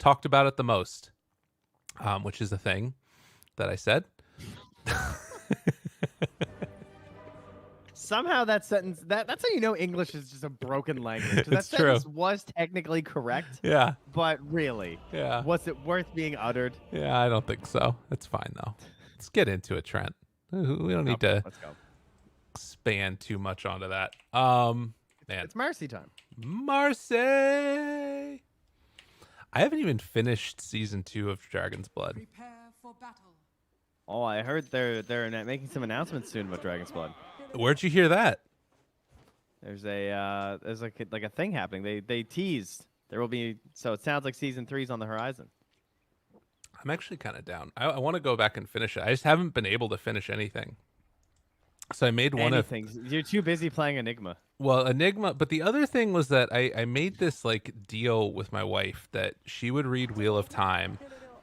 talked about it the most, which is a thing that I said. Somehow that sentence, that's how you know English is just a broken language. That It's true. sentence was technically correct, Yeah. but really, Yeah. was it worth being uttered? Yeah, I don't think so. It's fine, though. Let's get into it, Trent. We don't need to Let's go. expand too much onto that. Man, It's Marcy time. Marcy! I haven't even finished season 2 of Dragon's Blood. Prepare for battle. Oh, I heard they're making some announcements soon about Dragon's Blood. Where'd you hear that? There's like a thing happening. They teased there will be, so it sounds like season 3's on the horizon. I'm actually kind of down. I want to go back and finish it. I just haven't been able to finish anything. So I made one of things. You're too busy playing Enigma. Well, Enigma, but the other thing was that I made this like deal with my wife that she would read Wheel of Time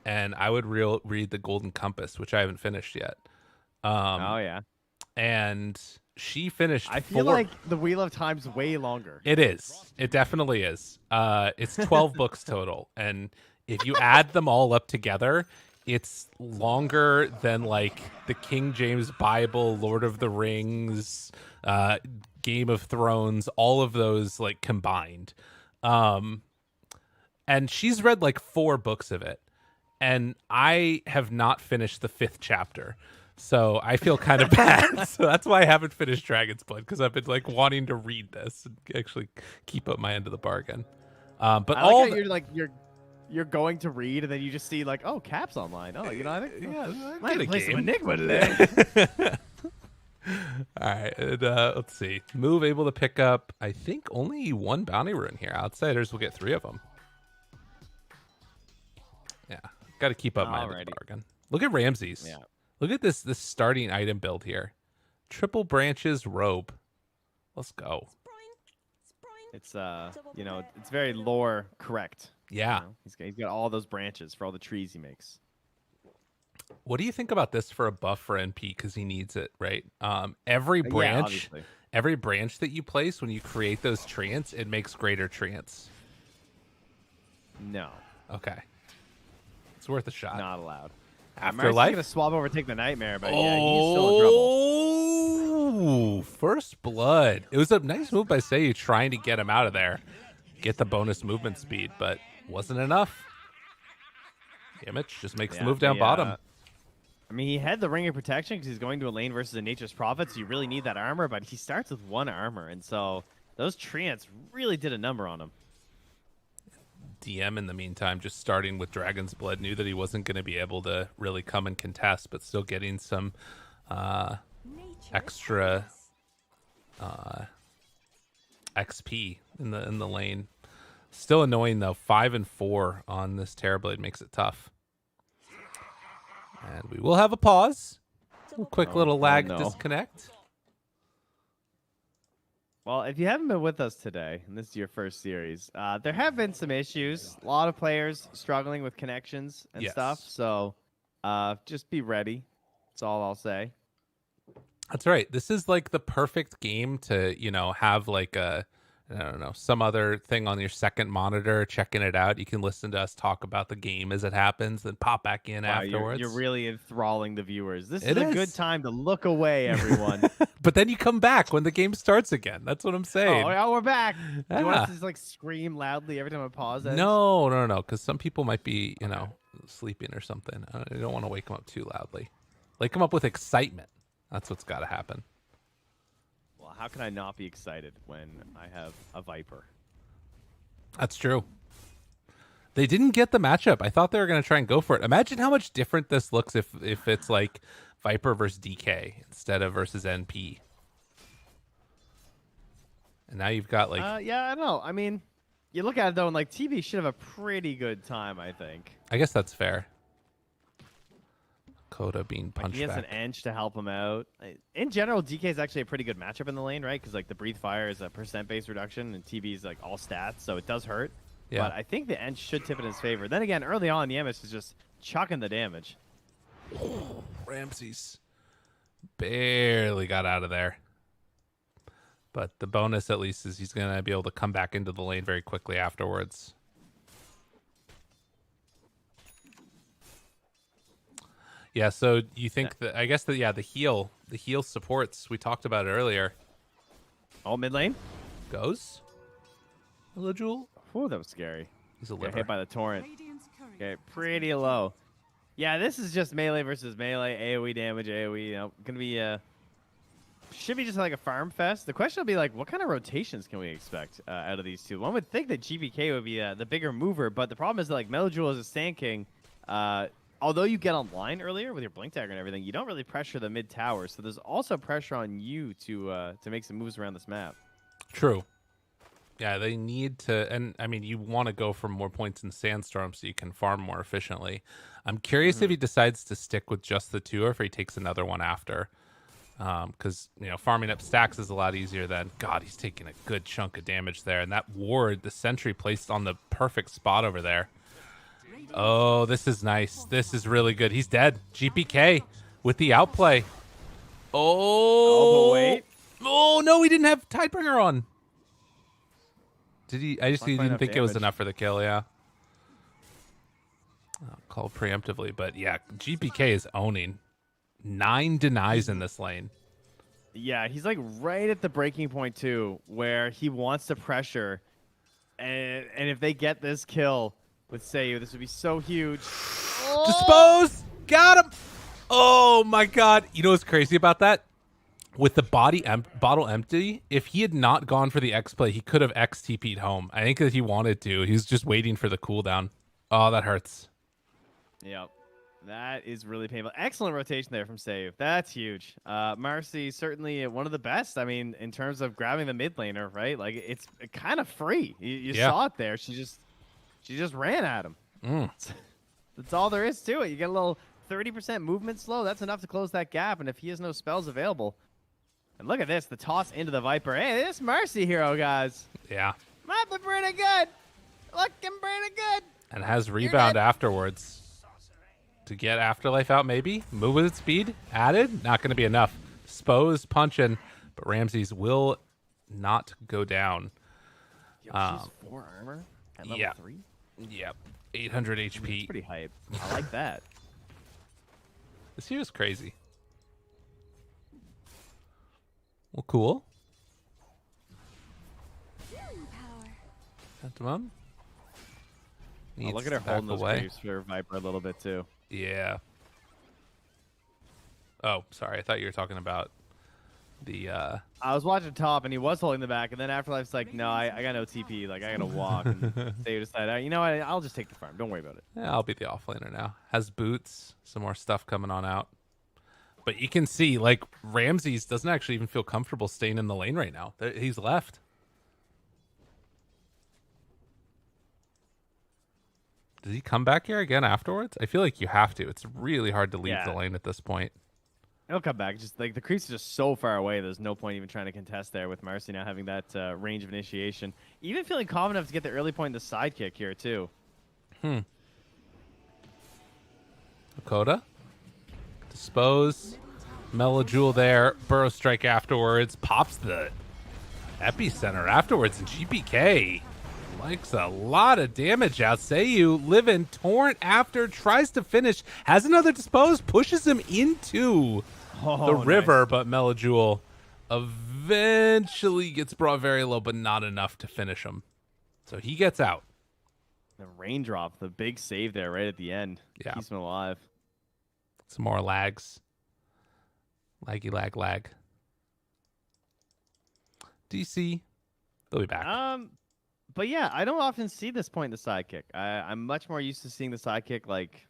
and I would read The Golden Compass, which I haven't finished yet. Oh yeah. And she finished I feel like the Wheel of Time's way longer. It is. It definitely is. It's 12 books total, and if you add them all up together, it's longer than like the King James Bible, Lord of the Rings, Game of Thrones, all of those like combined. And she's read like 4 books of it, and I have not finished the 5th chapter. So I feel kind of bad. So that's why I haven't finished Dragon's Blood, because I've been like wanting to read this and actually keep up my end of the bargain. But I like how you're going to read and then you just see like, oh, Cap's online. Oh, you know, I think I might play some Enigma today. All right, and, let's see. Move able to pick up, I think, only 1 bounty rune here. Outsiders will get 3 of them. Yeah, got to keep up my end of the bargain. Look at Ramses. Yeah. Look at this starting item build here. Triple branches robe. Let's go. It's you know, it's very lore correct. Yeah. You know? He's got all those branches for all the trees he makes. What do you think about this for a buff for NP, because he needs it, right? Every branch that you place when you create those treants, it makes greater treants. No. Okay. It's worth a shot. Not allowed. Afterlife? Gonna swap over, take the nightmare, but yeah, he's still in trouble. Oh, first blood. It was a nice move by Seiyu trying to get him out of there, get the bonus movement speed, but wasn't enough. Damage just makes the move down bottom. I mean, he had the Ring of Protection because he's going to a lane versus a Nature's Prophet, so you really need that armor, but he starts with 1 armor, and so those treants really did a number on him. DM, in the meantime, just starting with Dragon's Blood, knew that he wasn't going to be able to really come and contest, but still getting some extra XP in the lane. Still annoying though. 5 and 4 on this Terrorblade makes it tough. And we will have a pause. A quick little lag disconnect. Well, if you haven't been with us today, and this is your first series, there have been some issues. A lot of players struggling with connections and stuff. So just be ready. That's all I'll say. That's right. This is like the perfect game to, you know, have like a, I don't know, some other thing on your second monitor, checking it out. You can listen to us talk about the game as it happens, then pop back in afterwards. You're really enthralling the viewers. This is a good time to look away, everyone. But then you come back when the game starts again. That's what I'm saying. Oh, we're back. Yeah. You want us to just like scream loudly every time I pause? No, because some people might be, you know, sleeping or something. You don't want to wake them up too loudly. Wake them up with excitement. That's what's got to happen. Well, how can I not be excited when I have a Viper? That's true. They didn't get the matchup. I thought they were going to try and go for it. Imagine how much different this looks if it's like Viper versus DK instead of versus NP. And now you've got like... yeah, I don't know. I mean, you look at it though, and like TV should have a pretty good time, I think. I guess that's fair. Coda being punched he has back. an Ench to help him out. In general, DK is actually a pretty good matchup in the lane, right? Because like the Breathe Fire is a % reduction, and TB is like all stats, so it does hurt. Yeah. But I think the Ench should tip in his favor. Then again, early on, Yemis is just chucking the damage. Ramses barely got out of there. But the bonus, at least, is he's going to be able to come back into the lane very quickly afterwards. Yeah, so you think that I guess the heal supports we talked about it earlier. All mid lane. Goes. Hello, Jewel. Oh, that was scary. He's a Got liver. hit by the torrent. Okay, pretty low. Yeah, this is just melee versus melee, AoE damage, AoE. You know, gonna be should be just like a farm fest. The question will be like, what kind of rotations can we expect out of these two? One would think that GBK would be the bigger mover, but the problem is that like Melojoul is a Sand King. Although you get online earlier with your Blink Dagger and everything, you don't really pressure the mid tower. So there's also pressure on you to make some moves around this map. True. Yeah, they need to, and I mean, you want to go for more points in Sandstorm so you can farm more efficiently. I'm curious if he decides to stick with just the two or if he takes another one after. Because, farming up stacks is a lot easier than, God, he's taking a good chunk of damage there. And that ward, the sentry placed on the perfect spot over there. Oh, this is nice. This is really good. He's dead. GPK with the outplay. Oh, but wait. Oh, no, he didn't have Tidebringer on. Did he? I just didn't think it was damage. enough for the kill, yeah. I'll call preemptively, but yeah, GPK is owning. 9 denies in this lane. Yeah, he's like right at the breaking point too, where he wants to pressure, and if they get this kill with Seiyu, this would be so huge. Dispose! Got him! Oh my god. You know what's crazy about that? With the bottle empty, if he had not gone for the X play, he could have X TP'd home. I think that he wanted to. He was just waiting for the cooldown. Oh, that hurts. Yep. That is really painful. Excellent rotation there from Save. That's huge. Marcy, certainly one of the best. I mean, in terms of grabbing the mid laner, right? Like, it's kind of free. You saw it there. She just ran at him. That's all there is to it. You get a little 30% movement slow. That's enough to close that gap. And if he has no spells available, and look at this, the toss into the Viper. Hey, this Mercy hero, guys. Yeah. Might be pretty good. Looking pretty good. And has rebound afterwards. To get Afterlife out, maybe. Move with its speed. Added. Not going to be enough. Dispose, punching. But Ramses will not go down. Yo, she's 4 armor at level 3? Yep. 800 HP. That's pretty hype. I like that. This here is crazy. Well, cool. Phantom. Oh, look at her holding those creeps for Viper a little bit too. Yeah. Oh, sorry. I thought you were talking about the I was watching top and he was holding the back, and then Afterlife's like, no, I got no TP, like I gotta walk. And they decided, you know what, I'll just take the farm. Don't worry about it. Yeah, I'll be the offlaner now. Has boots, some more stuff coming on out. But you can see, like, Ramses doesn't actually even feel comfortable staying in the lane right now. He's left. Does he come back here again afterwards? I feel like you have to. It's really hard to leave the lane at this point. He'll come back. Just like the creeps are just so far away, there's no point even trying to contest there with Marcy now having that range of initiation. Even feeling confident enough to get the early point in the sidekick here too. Dakota. Dispose. Melojoul there. Burrow strike afterwards. Pops the epicenter afterwards. And GPK likes a lot of damage out. Seiyu living. Torrent after. Tries to finish. Has another dispose. Pushes him into the river. But Melojoul eventually gets brought very low, but not enough to finish him. So he gets out. The raindrop. The big save there right at the end. Yeah. Keeps him alive. Some more lags. Laggy lag. DC. They'll be back. But yeah, I don't often see this point in the sidekick. I'm much more used to seeing the sidekick like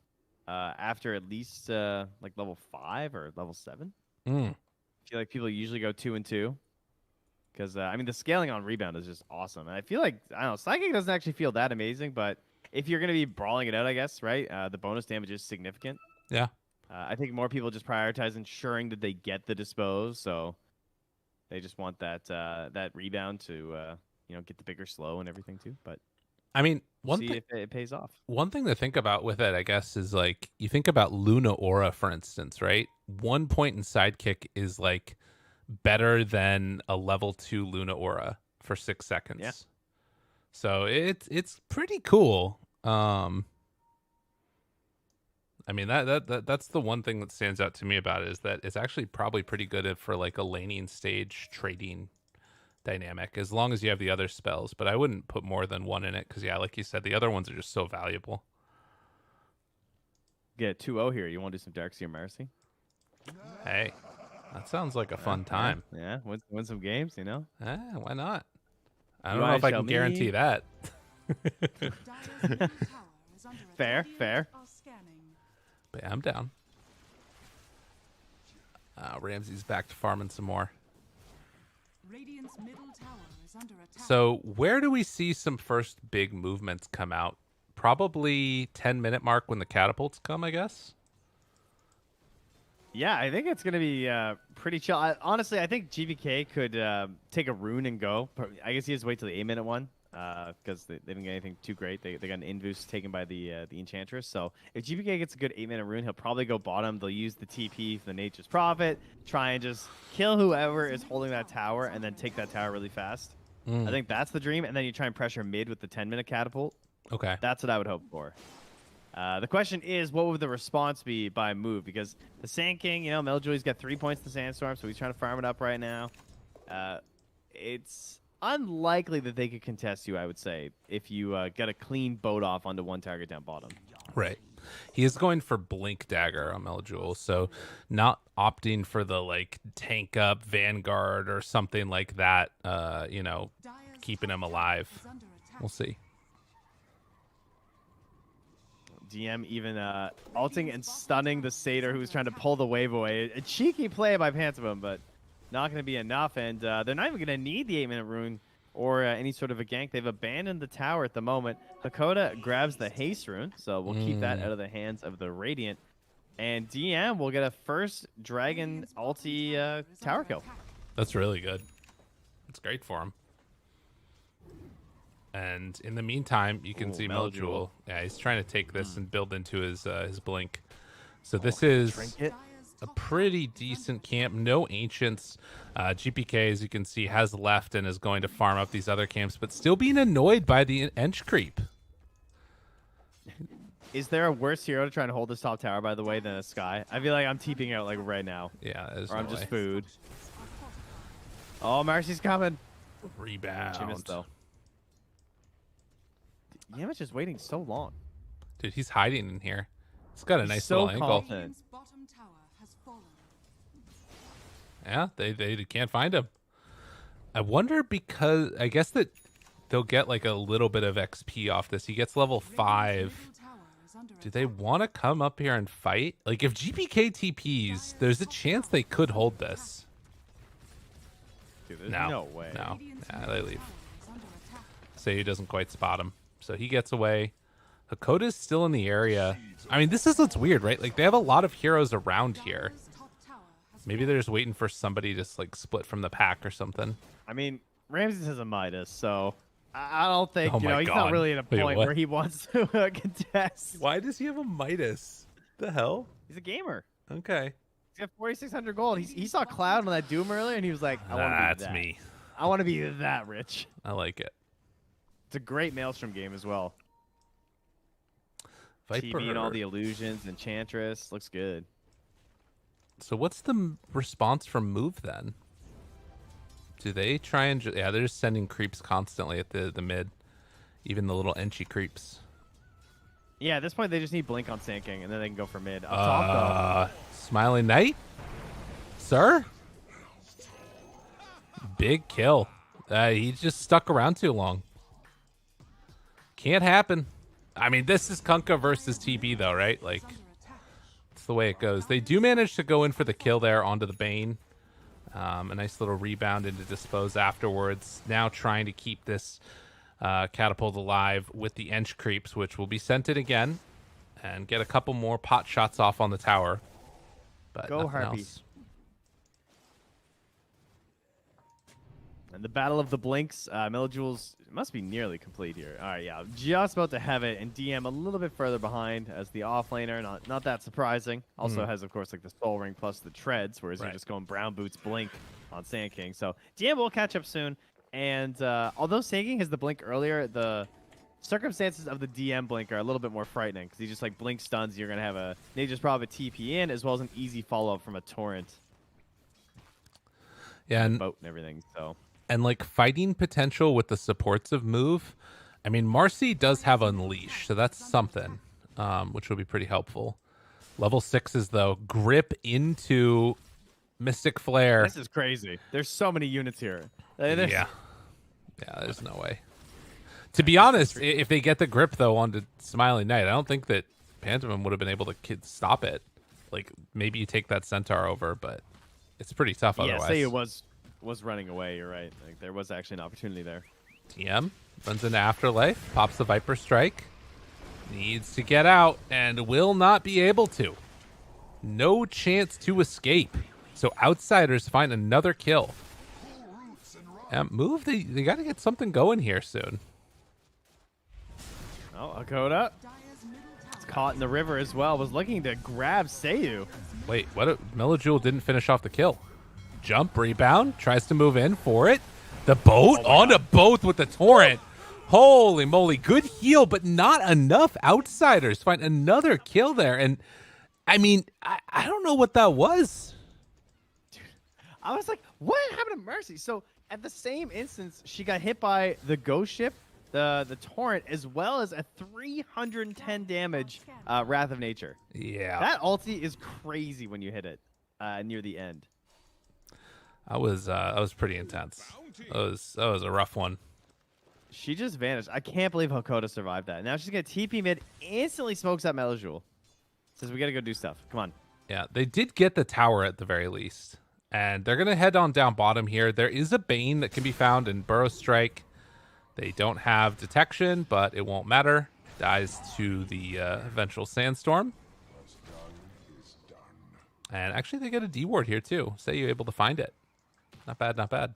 after at least like level 5 or level 7. I feel like people usually go 2 and 2. Because I mean the scaling on rebound is just awesome. And I feel like I don't know, sidekick doesn't actually feel that amazing, but if you're gonna be brawling it out, I guess, right? The bonus damage is significant. Yeah. I think more people just prioritize ensuring that they get the dispose, so they just want that that rebound to get the bigger slow and everything too. But I mean, see if it pays off. One thing to think about with it, I guess, is like you think about Luna Aura, for instance, right? 1 point in sidekick is like better than a level 2 Luna Aura for 6 seconds. Yeah. So it's pretty cool. I mean, that's the one thing that stands out to me about it is that it's actually probably pretty good for like a laning stage trading dynamic, as long as you have the other spells. But I wouldn't put more than one in it because, yeah, like you said, the other ones are just so valuable. Get 2-0 here. You want to do some Darkseer Mercy? Hey, that sounds like a fun time. Yeah, win some games, you know? Why not? I don't know if I can guarantee that. Fair. But yeah, I'm down. Ramsey's back to farming some more. So where do we see some first big movements come out? Probably 10-minute mark when the catapults come, I guess. Yeah, I think it's going to be pretty chill. Honestly, I think GVK could take a rune and go. I guess he has to wait till the 8-minute one because they didn't get anything too great. They got an Invus taken by the Enchantress. So if GVK gets a good 8-minute rune, he'll probably go bottom. They'll use the TP for the Nature's Prophet, try and just kill whoever is holding that tower, and then take that tower really fast. I think that's the dream. And then you try and pressure mid with the 10-minute catapult. Okay. That's what I would hope for. The question is, what would the response be by move? Because the Sand King, you know, Meljoy's got 3 points to Sandstorm, so he's trying to farm it up right now. It's unlikely that they could contest you, I would say, if you get a clean boat off onto one target down bottom. Right. He is going for Blink Dagger on Meljoy, so not opting for the, like, tank up Vanguard or something like that, you know, keeping him alive. We'll see. DM even ulting and stunning the Satyr who's trying to pull the wave away. A cheeky play by Pantomim, but not going to be enough. And they're not even going to need the 8-minute rune or any sort of a gank. They've abandoned the tower at the moment. Hakoda grabs the haste rune, so we'll keep that out of the hands of the Radiant. And DM will get a first Dragon ulti tower kill. That's really good. It's great for him. And in the meantime, you can see Meljoy. Yeah, he's trying to take this and build into his blink. So this is a pretty decent camp. No ancients. GPK, as you can see, has left and is going to farm up these other camps, but still being annoyed by the Ench creep. Is there a worse hero to try and hold this top tower, by the way, than a Sky? I feel like I'm TPing out like right now. Yeah, or I'm just food. Oh, Marcy's coming. Rebound. She missed, though. Yamich is waiting so long. Dude, he's hiding in here. He's got a nice little angle. Yeah, they can't find him. I wonder because I guess that they'll get like a little bit of XP off this. He gets level 5. Do they want to come up here and fight? Like if GPK TPs, there's a chance they could hold this. Dude, there's no way. No. Yeah, they leave. Say he doesn't quite spot him. So he gets away. Hakoda's still in the area. I mean, this is what's weird, right? Like, they have a lot of heroes around here. Maybe they're just waiting for somebody to, like, split from the pack or something. I mean, Ramses has a Midas, so I don't think, he's not really at a point where he wants to contest. Why does he have a Midas? The hell? He's a gamer. Okay. He's got 4,600 gold. He saw Cloud on that Doom earlier, and he was like, I want to be that. That's me. I want to be that rich. I like it. It's a great Maelstrom game as well. Viper. TV and all the illusions, Enchantress. Looks good. So what's the response from move then? Do they try and... yeah, they're just sending creeps constantly at the mid. Even the little Enchy creeps. Yeah, at this point, they just need Blink on Sand King, and then they can go for mid. Up top, though. Smiling Knight? Sir? Big kill. He just stuck around too long. Can't happen. I mean, this is Kunkka versus TB, though, right? Like, it's the way it goes. They do manage to go in for the kill there onto the Bane. A nice little rebound into Dispose afterwards. Now trying to keep this catapult alive with the Ench creeps, which will be sent in again and get a couple more pot shots off on the tower. But go Harpy. Else. And the Battle of the Blinks, Millijules must be nearly complete here. All right, yeah, just about to have it, and DM a little bit further behind as the offlaner. Not that surprising. Also has, of course, like the Soul Ring plus the Treads, whereas you're just going Brown Boots Blink on Sand King. So DM will catch up soon. And although Sand King has the Blink earlier, the circumstances of the DM blink are a little bit more frightening because he just like blink stuns. You're gonna have a Nature's Prophet TP in as well as an easy follow up from a torrent. Yeah, and boat and everything. So like fighting potential with the supports of move. I mean, Marcy does have Unleash, so that's something, which will be pretty helpful. Level 6s though, grip into Mystic Flare. This is crazy. There's so many units here. Yeah, there's no way. To be honest, if they get the grip though onto Smiling Knight, I don't think that Pantomime would have been able to stop it. Like maybe you take that Centaur over, but it's pretty tough otherwise. Yeah, say it was running away. You're right. Like there was actually an opportunity there. TM runs into Afterlife, pops the Viper Strike, needs to get out and will not be able to. No chance to escape. So Outsiders find another kill. Move, they got to get something going here soon. Oh, Hakoda. It's caught in the river as well. Was looking to grab Seiyu. Wait, what? Melojewel didn't finish off the kill. Jump, rebound, tries to move in for it. The boat on a boat with the torrent. Holy moly, good heal, but not enough. Outsiders find another kill there. And I mean, I don't know what that was. Dude, I was like, what happened to Mercy? So at the same instance, she got hit by the ghost ship, the torrent, as well as a 310 damage Wrath of Nature. Yeah. That ulti is crazy when you hit it near the end. That was pretty intense. That was a rough one. She just vanished. I can't believe Hakoda survived that. Now she's gonna TP mid, instantly smokes out Melojewel. Says we gotta go do stuff. Come on. Yeah, they did get the tower at the very least. And they're gonna head on down bottom here. There is a Bane that can be found in Burrow Strike. They don't have detection, but it won't matter. Dies to the eventual Sandstorm. And actually they get a D ward here too. Say you're able to find it. Not bad, not bad.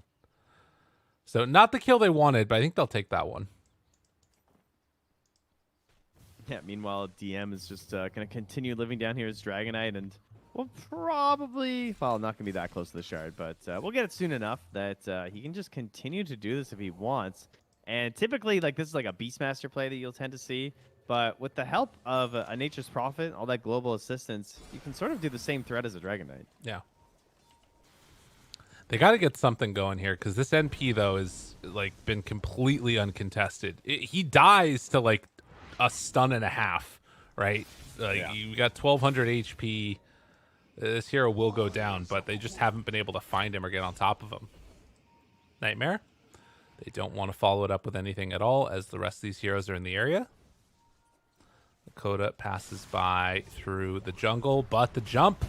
So not the kill they wanted, but I think they'll take that one. Yeah, meanwhile, DM is just going to continue living down here as Dragonite, and we'll probably, well, not going to be that close to the shard, but we'll get it soon enough that he can just continue to do this if he wants. And typically, like, this is like a Beastmaster play that you'll tend to see, but with the help of a Nature's Prophet, all that global assistance, you can sort of do the same threat as a Dragonite. Yeah. They got to get something going here because this NP though is like been completely uncontested. He dies to like a stun and a half, right? Like Yeah. You got 1200 HP. This hero will go down, but they just haven't been able to find him or get on top of him. Nightmare. They don't want to follow it up with anything at all as the rest of these heroes are in the area. Dakota passes by through the jungle, but the jump.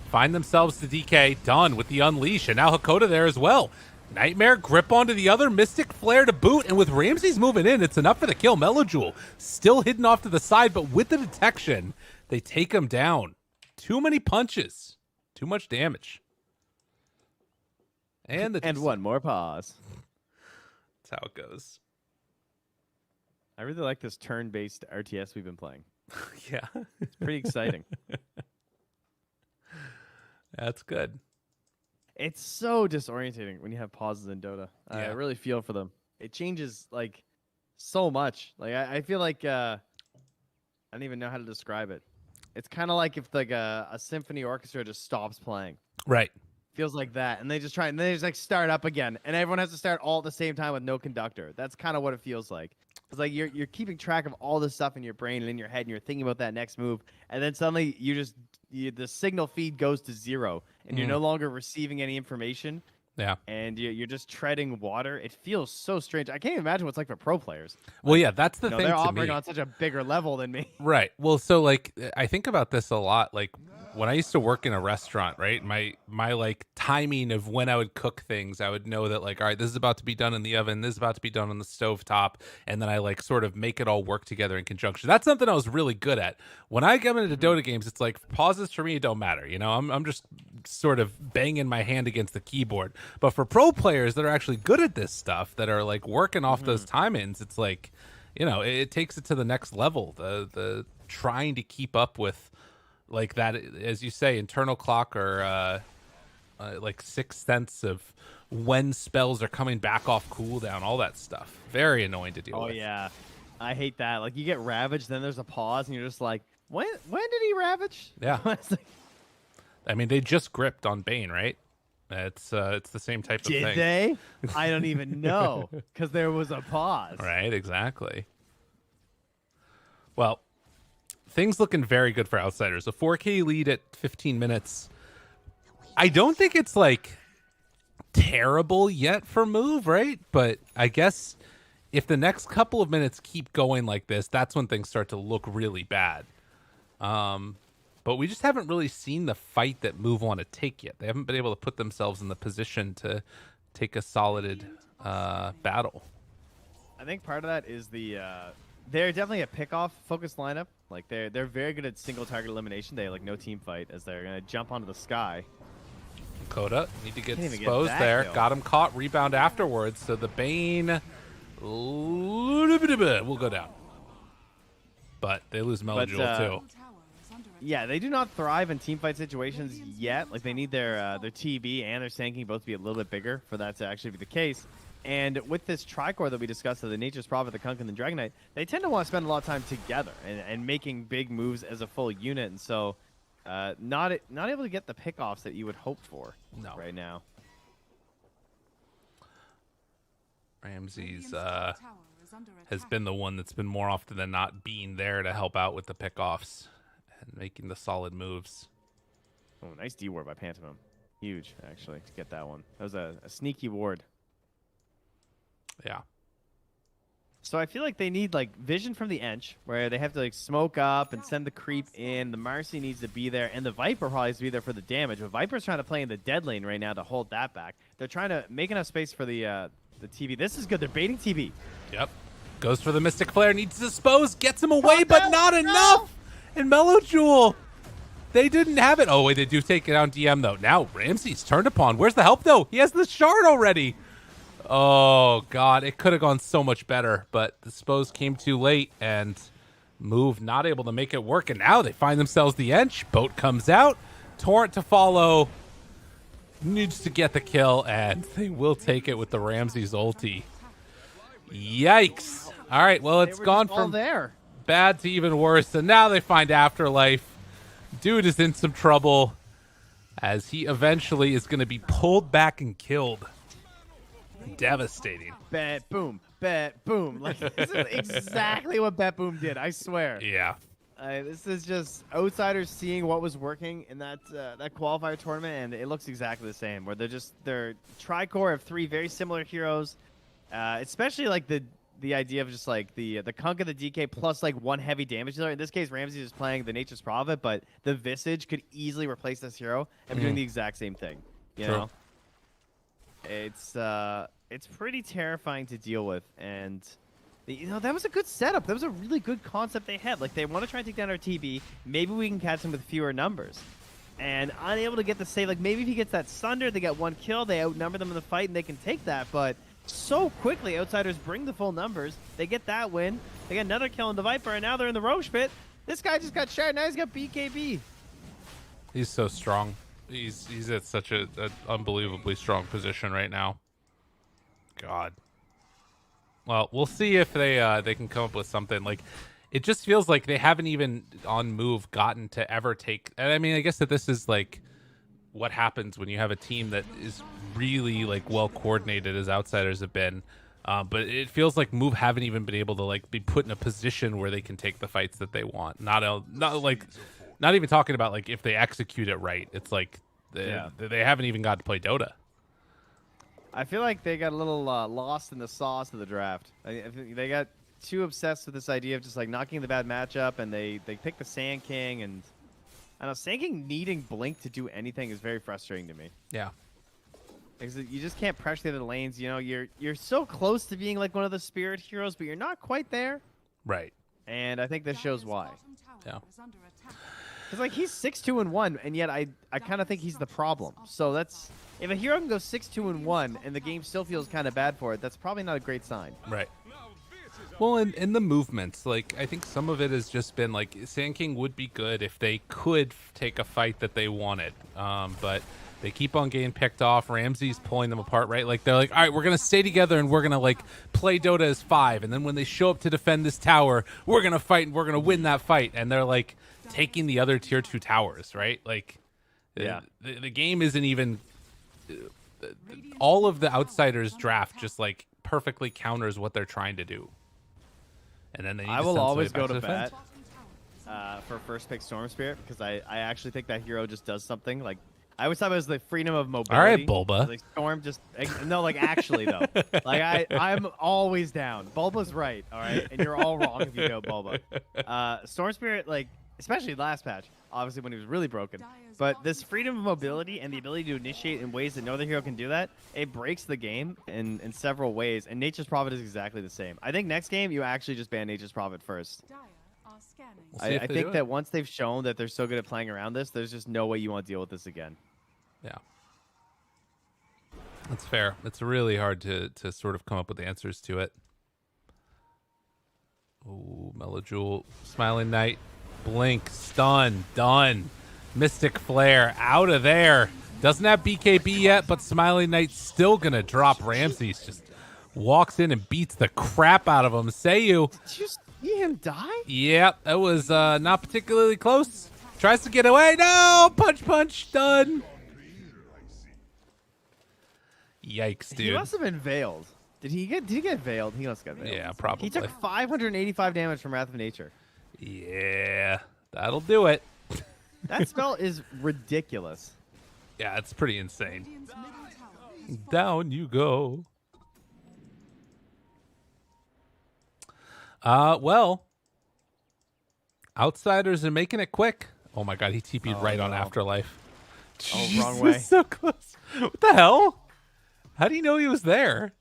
Find themselves to DK, done with the Unleash, and now Hakoda there as well. Nightmare, grip onto the other, Mystic Flare to boot, and with Ramses moving in, it's enough for the kill. Melojewel still hidden off to the side, but with the detection, they take him down. Too many punches. Too much damage. And one more pause. That's how it goes. I really like this turn-based RTS we've been playing. Yeah. It's pretty exciting. That's good. It's so disorientating when you have pauses in Dota. Yeah. I really feel for them. It changes like so much. Like I feel like I don't even know how to describe it. It's kind of like if like a symphony orchestra just stops playing. Right. Feels like that, and they just like start up again, and everyone has to start all at the same time with no conductor. That's kind of what it feels like. It's like you're keeping track of all this stuff in your brain and in your head, and you're thinking about that next move, and then suddenly the signal feed goes to zero, and you're no longer receiving any information. Yeah. And you're just treading water. It feels so strange. I can't even imagine what it's like for pro players. Well, yeah, that's the thing. They're to operating me. on such a bigger level than me. Right. Well, so like I think about this a lot. Like when I used to work in a restaurant, right? My like timing of when I would cook things, I would know that like, all right, this is about to be done in the oven, this is about to be done on the stovetop, and then I like sort of make it all work together in conjunction. That's something I was really good at. When I get into Dota games, it's like pauses for me don't matter. You know, I'm just sort of banging my hand against the keyboard. But for pro players that are actually good at this stuff, that are like working off those time-ins, it's like, you know, it takes it to the next level. The trying to keep up with like that, as you say, internal clock or like 6 cents of when spells are coming back off cooldown, all that stuff. Very annoying to deal with. Oh yeah, I hate that. Like, you get ravaged, then there's a pause, and you're just like, when did he ravage? Yeah. It's like, I mean, they just gripped on Bane, right? It's the same type of thing. did they? I don't even know, because there was a pause. Right, exactly. Well, things looking very good for Outsiders. A 4K lead at 15 minutes. I don't think it's, like, terrible yet for Move, right? But I guess if the next couple of minutes keep going like this, that's when things start to look really bad. But we just haven't really seen the fight that Move want to take yet. They haven't been able to put themselves in the position to take a solid battle. I think part of that is they're definitely a pick-off focused lineup. Like, they're very good at single target elimination. They have, like, no team fight, as they're gonna jump onto the sky. Coda need to get Can't even get exposed that there. kill. Got him caught. Rebound afterwards. So the Bane will go down. But they lose Melajewel too. Yeah, they do not thrive in team fight situations yet. Like, they need their TB and their Sand King both to be a little bit bigger for that to actually be the case. And with this Tricore that we discussed of the Nature's Prophet, the Kunk, and the Dragon Knight, they tend to want to spend a lot of time together and making big moves as a full unit. And so not able to get the pickoffs that you would hope for right now. Ramses has been the one that's been more often than not being there to help out with the pickoffs and making the solid moves. Oh, nice D ward by Pantomime. Huge, actually, to get that one. That was a sneaky ward. Yeah. So I feel like they need, like, vision from the Ench, where they have to, like, smoke up and send the creep in. The Marcy needs to be there, and the Viper probably has to be there for the damage. But Viper's trying to play in the dead lane right now to hold that back. They're trying to make enough space for the TB. This is good. They're baiting TB. Yep. Goes for the Mystic Flare. Needs to dispose. Gets him away, but not enough. And Melajewel, they didn't have it. Oh, wait, they do take it on DM, though. Now Ramsey's turned upon. Where's the help, though? He has the shard already. Oh, God. It could have gone so much better, but the dispose came too late, and Move not able to make it work. And now they find themselves the Ench. Boat comes out. Torrent to follow. Needs to get the kill, and they will take it with the Ramses ulti. Yikes. All right, well, it's gone from bad to even worse, and now they find Afterlife. Dude is in some trouble as he eventually is going to be pulled back and killed. Devastating. Bet boom, bet boom. Like, this is exactly what bet boom did, I swear. Yeah. This is just Outsiders seeing what was working in that qualifier tournament, and it looks exactly the same. Where they're Tricore of three very similar heroes, especially like the idea of just like the Kunk and the DK plus like one heavy damage dealer. In this case, Ramsey is playing the Nature's Prophet, but the Visage could easily replace this hero and be doing the exact same thing. You know, it's pretty terrifying to deal with, and. You know, that was a good setup. That was a really good concept they had. Like, they want to try and take down our TB. Maybe we can catch him with fewer numbers. And unable to get the save. Like, maybe if he gets that Sunder, they get one kill, they outnumber them in the fight, and they can take that. But so quickly, Outsiders bring the full numbers. They get that win. They get another kill in the Viper, and now they're in the Roche pit. This guy just got shared. Now he's got BKB. He's so strong. He's at such an unbelievably strong position right now. God. Well, we'll see if they can come up with something. Like, it just feels like they haven't even on Move gotten to ever take. And I mean, I guess that this is like what happens when you have a team that is really like well coordinated as Outsiders have been. But it feels like Move haven't even been able to like be put in a position where they can take the fights that they want. Not even talking about like if they execute it right. It's like they haven't even got to play Dota. I feel like they got a little lost in the sauce of the draft. I think they got too obsessed with this idea of just like knocking the bad matchup, and they picked the Sand King, and I don't know, Sand King needing Blink to do anything is very frustrating to me. Yeah. Because you just can't pressure the other lanes. You know, you're so close to being like one of the spirit heroes, but you're not quite there. Right. And I think this shows why. Yeah. Because like he's 6-2-1, and yet I kind of think he's the problem. So that's if a hero can go 6-2-1 and the game still feels kind of bad for it, that's probably not a great sign. Right. Well, in the movements, like I think some of it has just been like Sand King would be good if they could take a fight that they wanted, but They keep on getting picked off. Ramsey's pulling them apart, right? Like, they're like, all right, we're going to stay together and we're going to, like, play Dota as 5. And then when they show up to defend this tower, we're going to fight and we're going to win that fight. And they're, like, taking the other tier 2 towers, right? Like, the game isn't even... all of the Outsiders draft just, like, perfectly counters what they're trying to do. And then they need I to will send always somebody go back to defense. bat for first pick Storm Spirit because I actually think that hero just does something. Like, I always thought it was the freedom of mobility. All right, Bulba. Like, Storm just... No, like, actually, though. Like, I'm always down. Bulba's right, all right? And you're all wrong if you go Bulba. Storm Spirit, like, especially last patch, obviously when he was really broken. But this freedom of mobility and the ability to initiate in ways that no other hero can do that, it breaks the game in several ways. And Nature's Prophet is exactly the same. I think next game, you actually just ban Nature's Prophet first. I think that once they've shown that they're so good at playing around this, there's just no way you want to deal with this again. Yeah. That's fair. It's really hard to sort of come up with answers to it. Oh, Melojewel, Smiling Knight, Blink, Stun, done. Mystic Flare, out of there. Doesn't have BKB yet, but Smiling Knight's still going to drop Ramses. Just walks in and beats the crap out of him. Seiyu. Did you see him die? Yep, that was not particularly close. Tries to get away. No! Punch, done. Yikes, dude. He must have been veiled. Did he get veiled? He must have got veiled. Yeah, probably. He took 585 damage from Wrath of Nature. Yeah, that'll do it. That spell is ridiculous. Yeah, it's pretty insane. Down you go. Well, Outsiders are making it quick. Oh my god, he TP'd right on Afterlife. Oh, wrong way. So close. What the hell? How do you know he was there?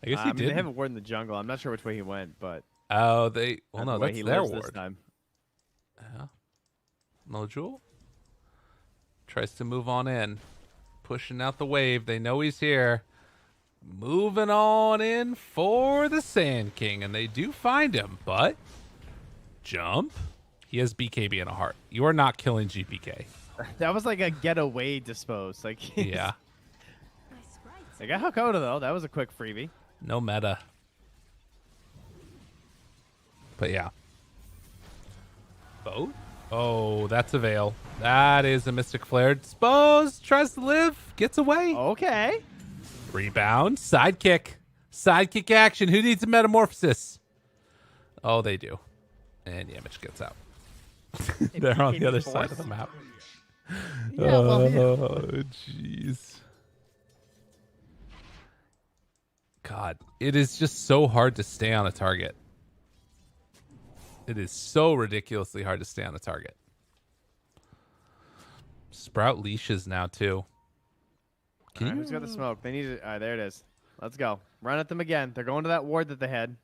I guess he did. They have a ward in the jungle. I'm not sure which way he went, but oh, they. Well, no, that's their ward. This time. Yeah. Melojewel tries to move on in, pushing out the wave. They know he's here. Moving on in for the Sand King, and they do find him, but jump. He has BKB and a heart. You are not killing GPK. That was like a getaway dispose. Like, yeah. They got Hakoda, though. That was a quick freebie. No meta. But yeah. Boat? Oh, that's a Veil. That is a Mystic Flare. Dispose. Tries to live. Gets away. Okay. Rebound. Sidekick. Sidekick action. Who needs a Metamorphosis? Oh, they do. And Yamich gets out. They're on the other side of the map. Yeah, well, yeah. Oh, jeez. God, it is just so hard to stay on a target. It is so ridiculously hard to stay on a target. Sprout leashes now, too. All right, who's got the smoke? They need it. All right, there it is. Let's go. Run at them again. They're going to that ward that they had.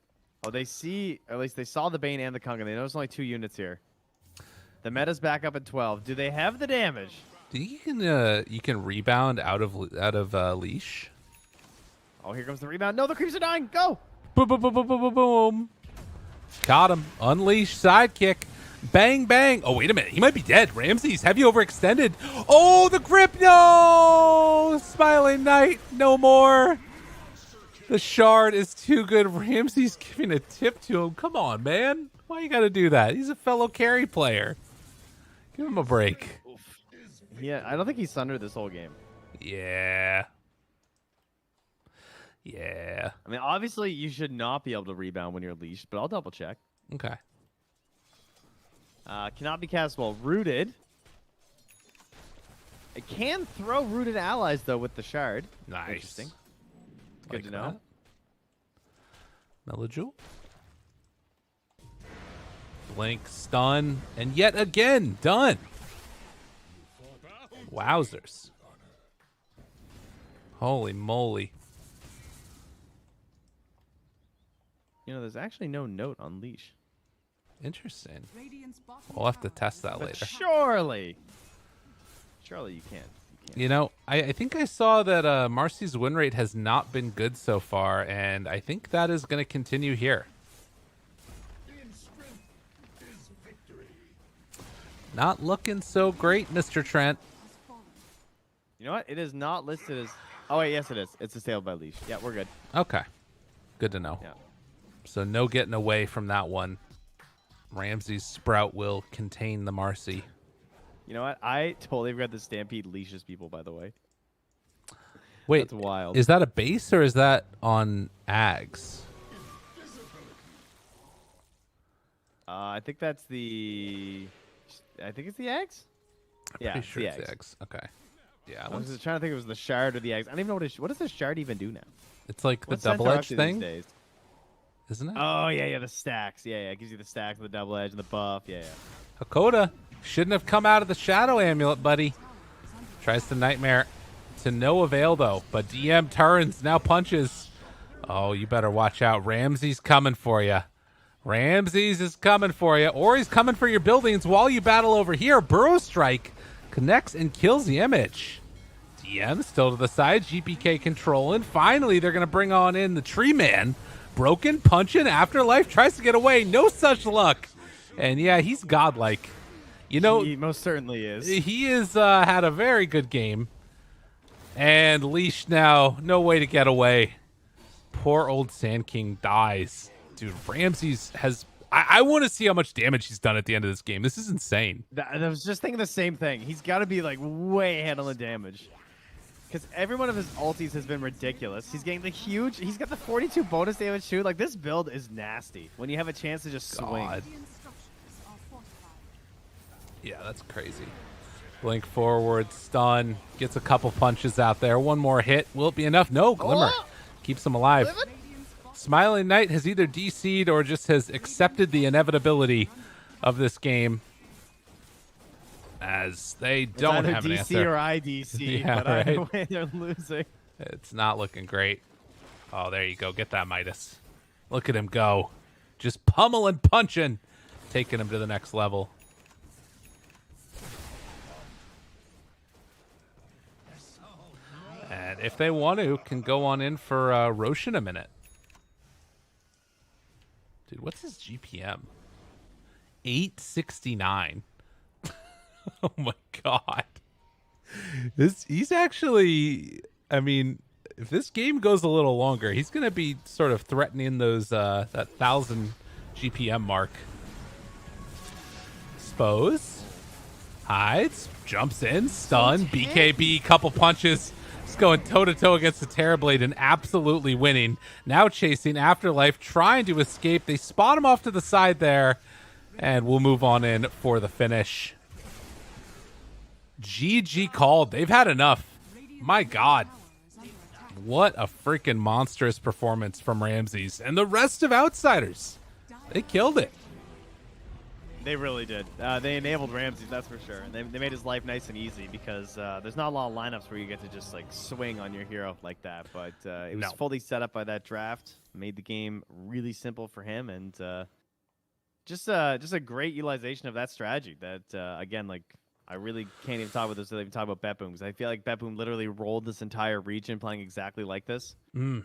Oh, they see, or at least they saw the Bane and the Kunga. They know there's only 2 units here. The meta's back up at 12. Do they have the damage? You can rebound out of leash. Oh, here comes the rebound. No, the creeps are dying. Go. Boom, boom, boom, boom, boom, boom, boom. Caught him. Unleash sidekick. Bang, bang. Oh, wait a minute. He might be dead. Ramses, have you overextended? Oh, the grip. No. Smiling Knight. No more. The shard is too good. Ramses giving a tip to him. Come on, man. Why you got to do that? He's a fellow carry player. Give him a break. Yeah, I don't think he's sundered this whole game. Yeah. Yeah. I mean, obviously, you should not be able to rebound when you're leashed, but I'll double check. Okay. Cannot be cast while rooted. It can throw rooted allies, though, with the shard. Nice. Interesting. Good to know. Melojewel. Blink, stun, and yet again, done. Wowzers. Holy moly. You know, there's actually no note on leash. Interesting. We'll have to test that But later. surely you can't. You know, I think I saw that Marcy's win rate has not been good so far, and I think that is going to continue here. Not looking so great, Mr. Trent. You know what? It is not listed as... Oh, wait, yes, it is. It's disabled by leash. Yeah, we're good. Okay. Good to know. Yeah. So no getting away from that one. Ramsey's Sprout will contain the Marcy. You know what? I totally forgot the Stampede leashes people, by the way. Wait, that's wild. Is that a base or is that on Ags? I think that's the... I think it's the eggs? Yeah, Pretty sure the it's eggs. the Ags. Okay. Yeah, I was just trying to think if it was the shard or the eggs. I don't even know what does the shard even do now? it's like the What sets are double up edge to thing, these days? isn't it? Oh, yeah, the stacks. Yeah, it gives you the stacks, the double edge, and the buff. Yeah. Hakoda shouldn't have come out of the Shadow Amulet, buddy. Tries to Nightmare to no avail, though. But DM turns, now punches. Oh, you better watch out. Ramsey's coming for you. Ramsey's is coming for you. Or he's coming for your buildings while you battle over here. Burrow Strike connects and kills the image. DM still to the side. GPK controlling. Finally, they're going to bring on in the Tree Man. Broken, punching, Afterlife tries to get away. No such luck. And yeah, he's godlike. You know, He most certainly is. he has had a very good game. And Leash now, no way to get away. Poor old Sand King dies. Dude, Ramsey's has... I want to see how much damage he's done at the end of this game. This is insane. I was just thinking the same thing. He's got to be like way ahead on the damage. Because every one of his ultis has been ridiculous. He's getting the huge... He's got the 42 bonus damage too. Like, this build is nasty. When you have a chance to just swing. God. Yeah, that's crazy. Blink forward, stun, gets a couple punches out there. One more hit. Will it be enough? No, Glimmer. Keeps him alive. Smiling Knight has either DC'd or just has accepted the inevitability of this game. As they don't have an DC answer. or IDC, Yeah, but either right. way, they're losing. It's not looking great. Oh, there you go. Get that Midas. Look at him go. Just pummeling, punching. Taking him to the next level. And if they want to, can go on in for Roche in a minute. Dude, what's his GPM? 869. Oh my god. He's actually, I mean, if this game goes a little longer, he's going to be sort of threatening those that 1,000 GPM mark. Spose. Hides. Jumps in. Stun. BKB. Couple punches. Just going toe-to-toe against the Terrorblade and absolutely winning. Now chasing Afterlife. Trying to escape. They spot him off to the side there. And we'll move on in for the finish. GG called. They've had enough. My God. What a freaking monstrous performance from Ramses and the rest of Outsiders. They killed it. They really did. They enabled Ramsey, that's for sure. And they made his life nice and easy because there's not a lot of lineups where you get to just like swing on your hero like that. But it was fully set up by that draft. Made the game really simple for him, and just a great utilization of that strategy. That again, like, I really can't even talk about this without even talking about Betboom, because I feel like Betboom literally rolled this entire region playing exactly like this. And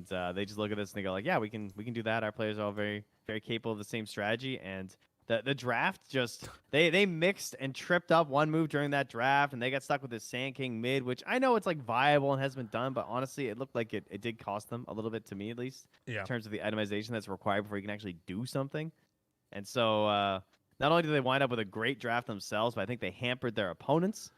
they just look at this and they go like, yeah, we can do that. Our players are all very, very capable of the same strategy. And the draft just they mixed and tripped up one move during that draft, and they got stuck with this Sand King mid, which I know it's like viable and has been done, but honestly, it looked like it did cost them a little bit, to me at least, in terms of the itemization that's required before you can actually do something. And so not only did they wind up with a great draft themselves, but I think they hampered their opponents.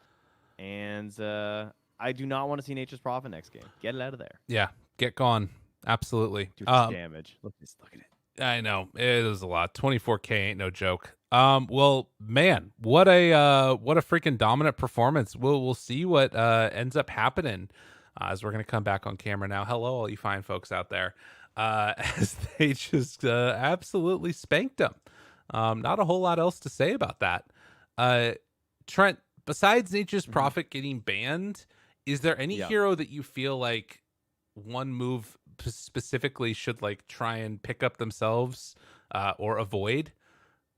And I do not want to see Nature's Prophet next game. Get it out of there. Yeah, get gone. Absolutely. Do damage. Look at it. I know it is a lot. 24K ain't no joke. Well, man, what a freaking dominant performance. We'll see what ends up happening as we're gonna come back on camera now. Hello, all you fine folks out there. As they just absolutely spanked them. Not a whole lot else to say about that. Trent, besides Nature's Prophet getting banned, is there any hero that you feel like one move specifically should like try and pick up themselves or avoid?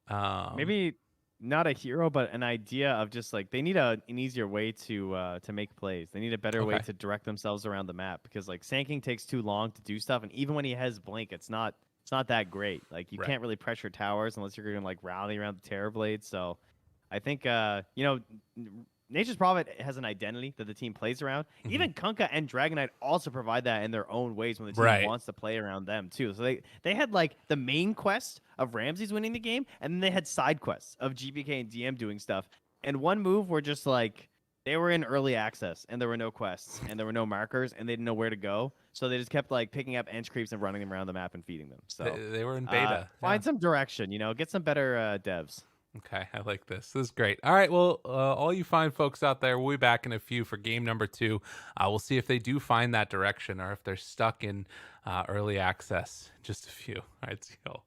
Maybe not a hero, but an idea of just like they need an easier way to make plays. They need a better way to direct themselves around the map, because like Sand King takes too long to do stuff, and even when he has blink, it's not that great. Like you can't really pressure towers unless you're going to like rally around the Terrorblade. So I think Nature's Prophet has an identity that the team plays around. Even Kunkka and Dragonite also provide that in their own ways when the team Right. wants to play around them too. So they had like the main quest of Ramses winning the game, and then they had side quests of GPK and DM doing stuff. And one move were just like they were in early access and there were no quests and there were no markers and they didn't know where to go. So they just kept like picking up Ench creeps and running them around the map and feeding them. So They were in beta. find some direction, get some better devs. Okay, I like this. This is great. All right, well, all you fine folks out there, we'll be back in a few for game number 2. We'll see if they do find that direction or if they're stuck in early access. Just a few. All right, see y'all.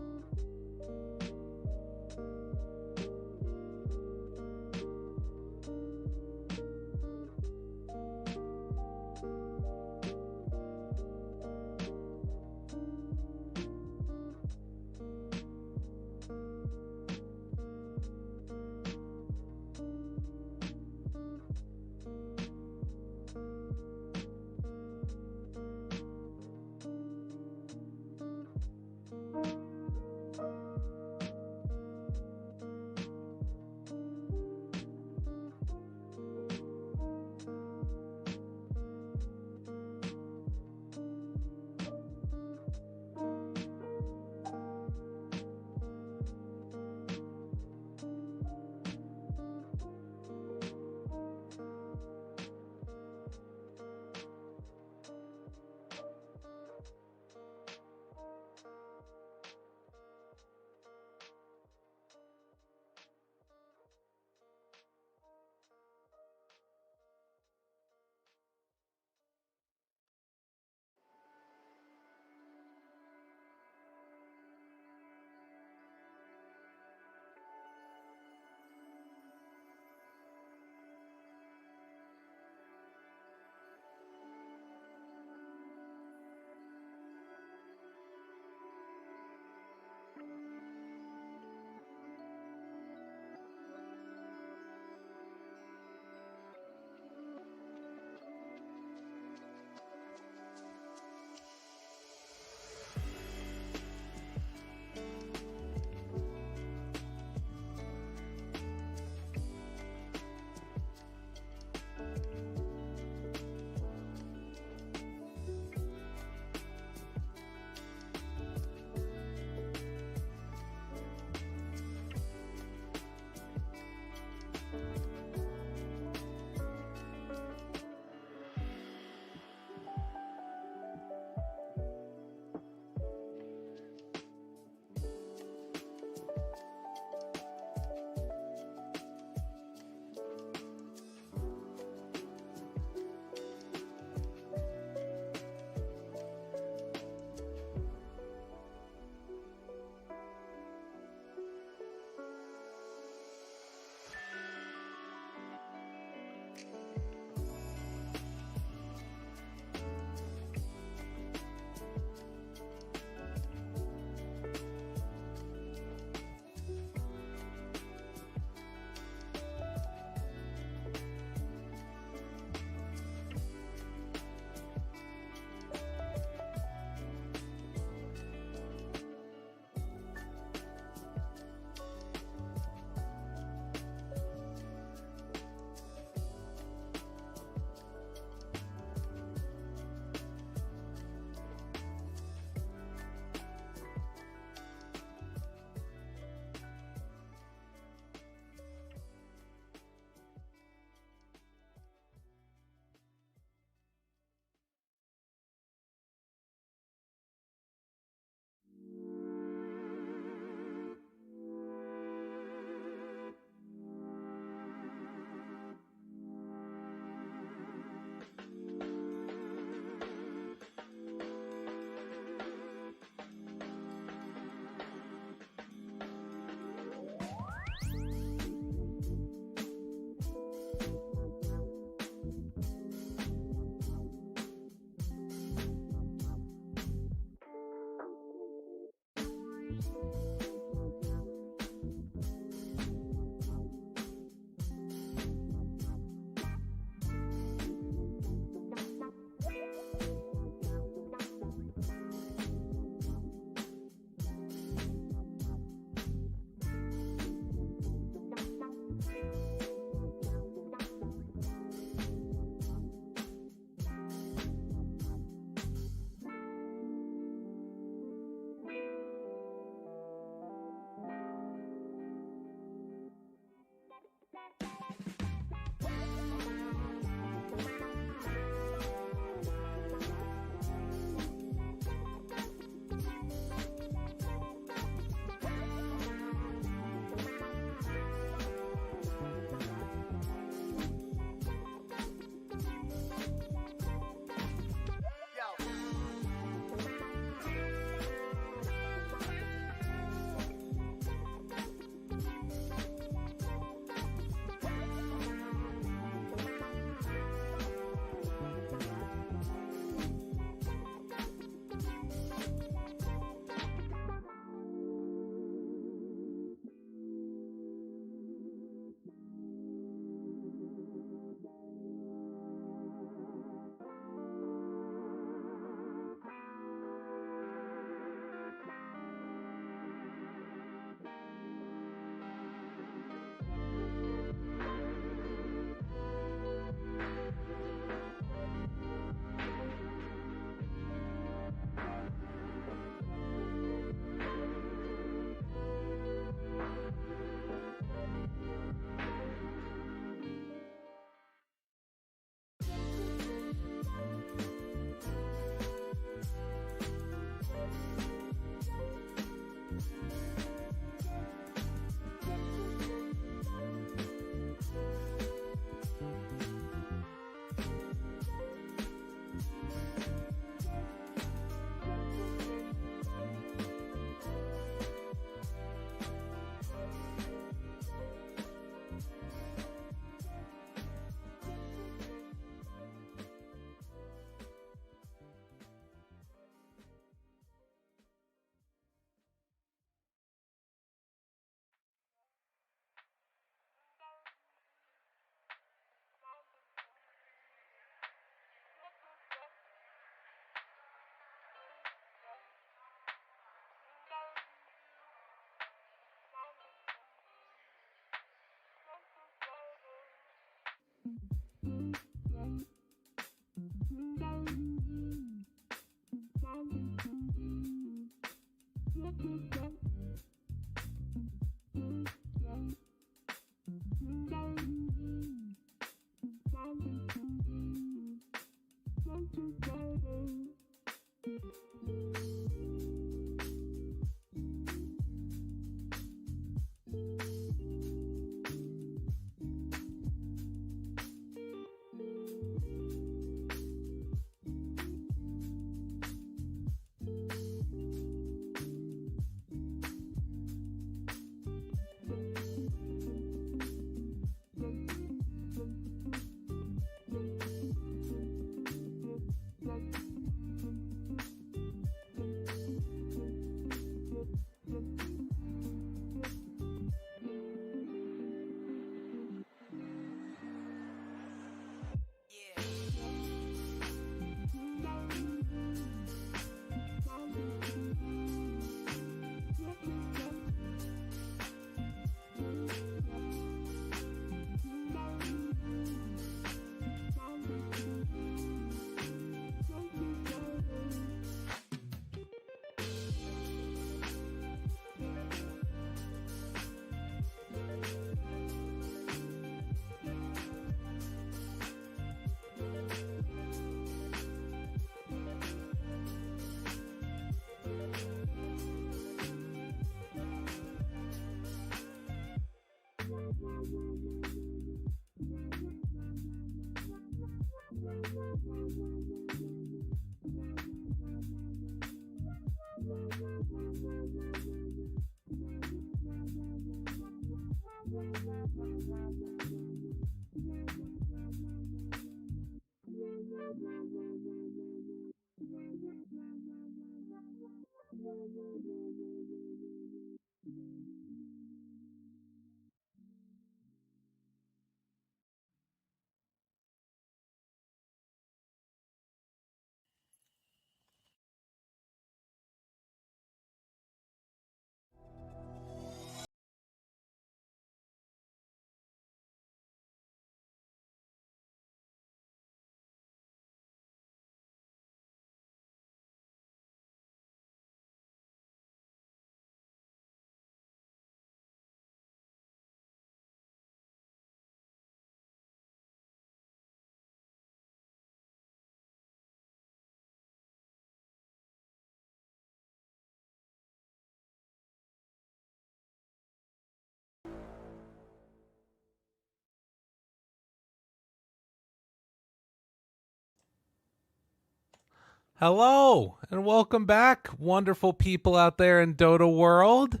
Hello and welcome back, wonderful people out there in Dota world,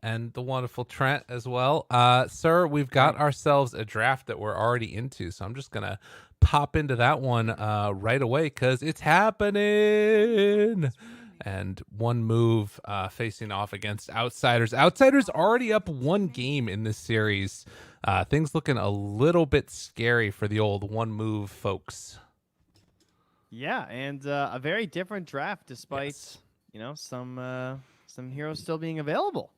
and the wonderful Trent as well. Sir, we've got ourselves a draft that we're already into, so I'm just gonna pop into that one right away because it's happening. And one move facing off against Outsiders. Outsiders already up one game in this series. Things looking a little bit scary for the old one move folks. Yeah, and a very different draft, despite Yes. some heroes still being available.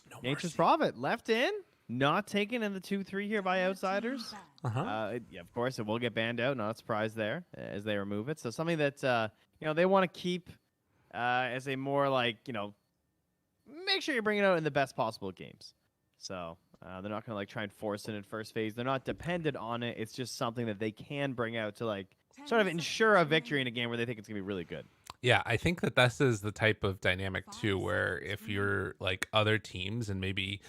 No Nature's mercy. Prophet left in, not taken in the 2-3 here by Outsiders. Uh-huh. Of course, it will get banned out. Not a surprise there as they remove it. So something that they want to keep as a more make sure you bring it out in the best possible games. So they're not gonna try and force it in first phase. They're not dependent on it. It's just something that they can bring out to sort of ensure a victory in a game where they think it's gonna be really good. Yeah, I think that this is the type of dynamic too, where if you're like other teams and maybe,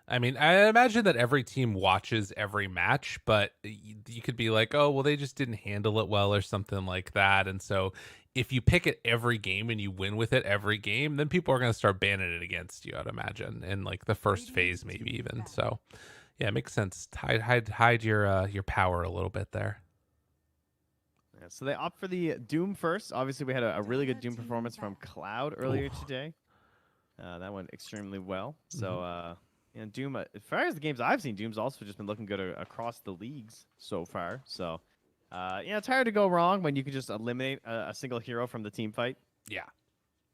I mean, I imagine that every team watches every match, but you could be like, oh, well, they just didn't handle it well or something like that. And so if you pick it every game and you win with it every game, then people are going to start banning it against you, I'd imagine, in like the first phase, maybe even. So yeah, it makes sense. Hide your power a little bit there. Yeah, so they opt for the Doom first. Obviously, we had a really good Doom performance from Cloud earlier today. That went extremely well. So, Doom, as far as the games I've seen, Doom's also just been looking good across the leagues so far. So, it's hard to go wrong when you can just eliminate a single hero from the team fight. Yeah.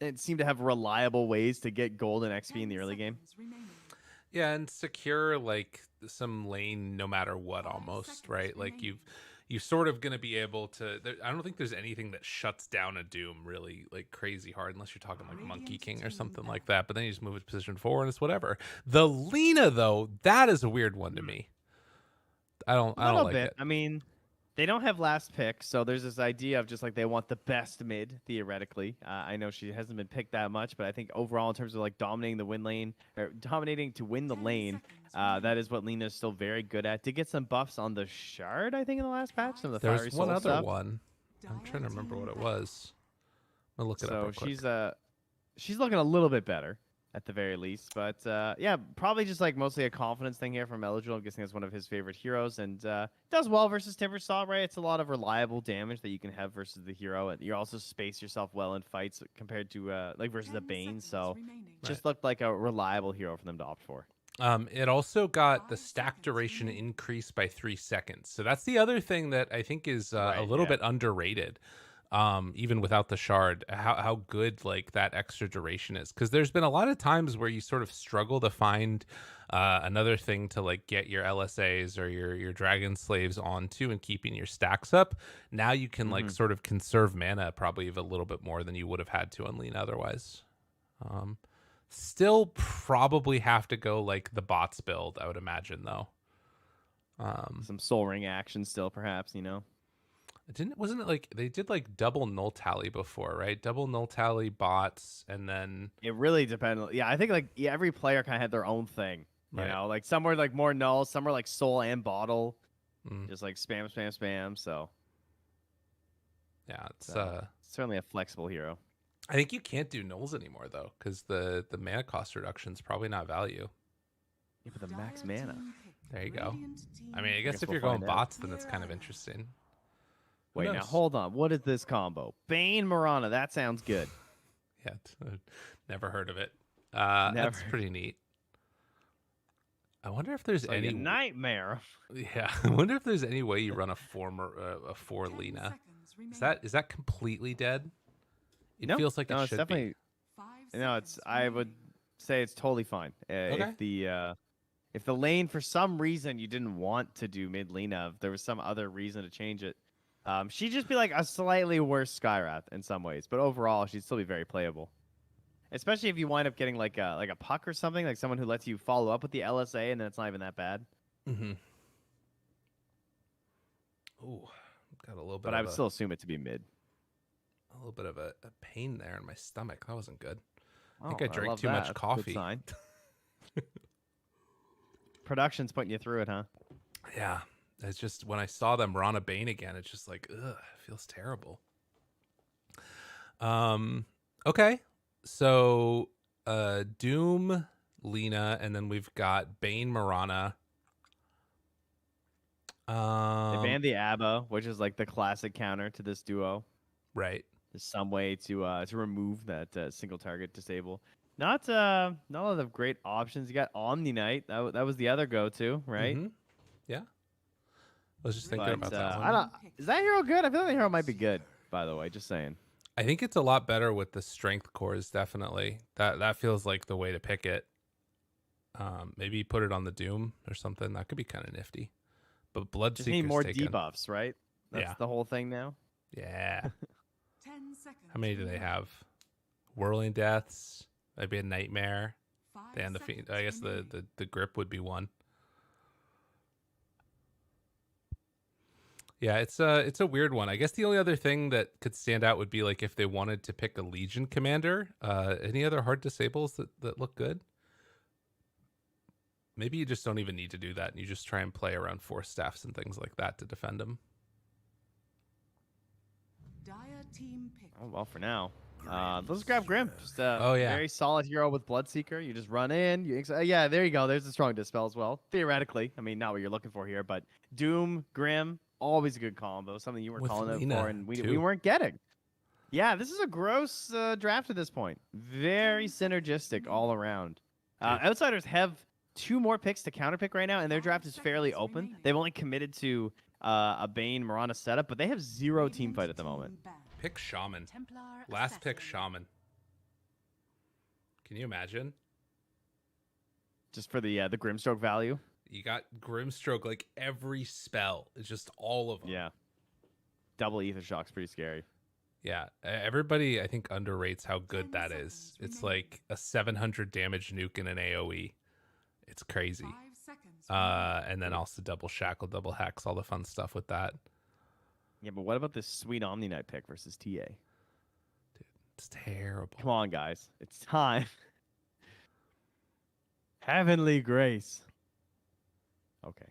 It seemed to have reliable ways to get gold and XP in the early game. Yeah, and secure like some lane no matter what, almost, right? Like you're sort of going to be able to I don't think there's anything that shuts down a Doom really like crazy hard unless you're talking like Monkey King or something like that, but then you just move it position 4 and it's whatever. The Lena though, that is a weird one to me. A I don't little like bit. it. I mean, they don't have last pick, so there's this idea of just like they want the best mid theoretically. I know she hasn't been picked that much, but I think overall in terms of like dominating the win lane or dominating to win the lane, that is what Lena's still very good at. Did get some buffs on the shard, I think, in the last patch, some of the There's fiery one soul other stuff. one. I'm trying to remember what it was. I'm gonna look it up So real quick. she's looking a little bit better at the very least. But yeah, probably just like mostly a confidence thing here from Eligible. I'm guessing that's one of his favorite heroes, and does well versus Timbersaw, right? It's a lot of reliable damage that you can have versus the hero, and you also space yourself well in fights compared to like versus the Bane. So just looked like a reliable hero for them to opt for. It also got the stack duration increased by 3 seconds. So that's the other thing that I think is a Right, little yeah. bit underrated. Even without the shard, how good like that extra duration is. Because there's been a lot of times where you sort of struggle to find another thing to like get your LSAs or your dragon slaves onto and keeping your stacks up. Now you can like sort of conserve mana probably a little bit more than you would have had to on Lean otherwise. Still probably have to go like the bots build, I would imagine though. Some Soul Ring action still, perhaps, you know. Wasn't it like they did like double null tally before, right? Double null tally bots, and then It really depends. Yeah, I think like yeah, every player kind of had their own thing. You right. know, like some were like more null, some were like soul and bottle, Mm, just like spam, spam, spam. So yeah, it's certainly a flexible hero. I think you can't do nulls anymore though, because the mana cost reduction is probably not value. Yeah, but the max mana. There you go. I mean, I guess if we'll you're going find out. bots, then it's kind of interesting. Who Wait, now knows? hold on. What is this combo? Bane Mirana. That sounds good. Yeah, never heard of it. Never. That's pretty neat. I wonder if there's It's like any a nightmare. Yeah, I wonder if there's any way you run a four Lena. Is that completely dead? It No, feels like no, it it's should definitely. No, it's. I would say it's totally fine. Okay. If the lane for some reason you didn't want to do mid Lena, if there was some other reason to change it, she'd just be like a slightly worse Skyrath in some ways, but overall she'd still be very playable. Especially if you wind up getting like a puck or something, like someone who lets you follow up with the LSA, and then it's not even that bad. Mm-hmm. Ooh, got a little bit. But I would still assume it to be mid. A little bit of a pain there in my stomach. That wasn't good. I Oh, think I drank love too that. much That's a good coffee. sign. Production's putting you through it, huh? Yeah, it's just when I saw them Rana Bane again, it's just like, ugh, it feels terrible. Okay, so Doom, Lena, and then we've got Bane, Marana. They banned the ABBA, which is like the classic counter to this duo. Right. There's some way to remove that single target disable. Not a lot of great options. You got Omni Knight. That was the other go-to, right? Mm-hmm. Yeah. I was just thinking about that one. I don't. Is that hero good? I feel like the hero might be good. By the way, just saying. I think it's a lot better with the strength cores. Definitely, that feels like the way to pick it. Maybe put it on the Doom or something. That could be kind of nifty. But Bloodseeker's Just need more taken. debuffs, right? That's the whole thing now. Yeah. 10 seconds. How many do they have? Whirling Deaths. That'd be a nightmare. And I guess the grip would be one. Yeah, it's a weird one. I guess the only other thing that could stand out would be like if they wanted to pick a Legion commander. Any other hard disables that look good? Maybe you just don't even need to do that, and you just try and play around force staffs and things like that to defend them. Oh, well, for now. Let's grab Grim. Just very solid hero with Bloodseeker. You just run in. Yeah, there you go. There's a strong dispel as well. Theoretically. I mean, not what you're looking for here, but Doom, Grim, always a good combo. Something you were calling it for, and we weren't getting. Yeah, this is a gross draft at this point. Very synergistic all around. Outsiders have 2 more picks to counterpick right now, and their draft is fairly open. They've only committed to a Bane Mirana setup, but they have 0 team fight at the moment. Pick Shaman. Last pick Shaman. Can you imagine? Just for the Grimstroke value. You got Grimstroke, like every spell. It's just all of them. Yeah. Double Ether Shock's pretty scary. Yeah. Everybody, I think, underrates how good that is. It's like a 700 damage nuke in an AoE. It's crazy. And then also double shackle, double hex, all the fun stuff with that. Yeah, but what about this sweet Omni Knight pick versus TA? Dude, it's terrible. Come on, guys. It's time. Heavenly Grace. Okay.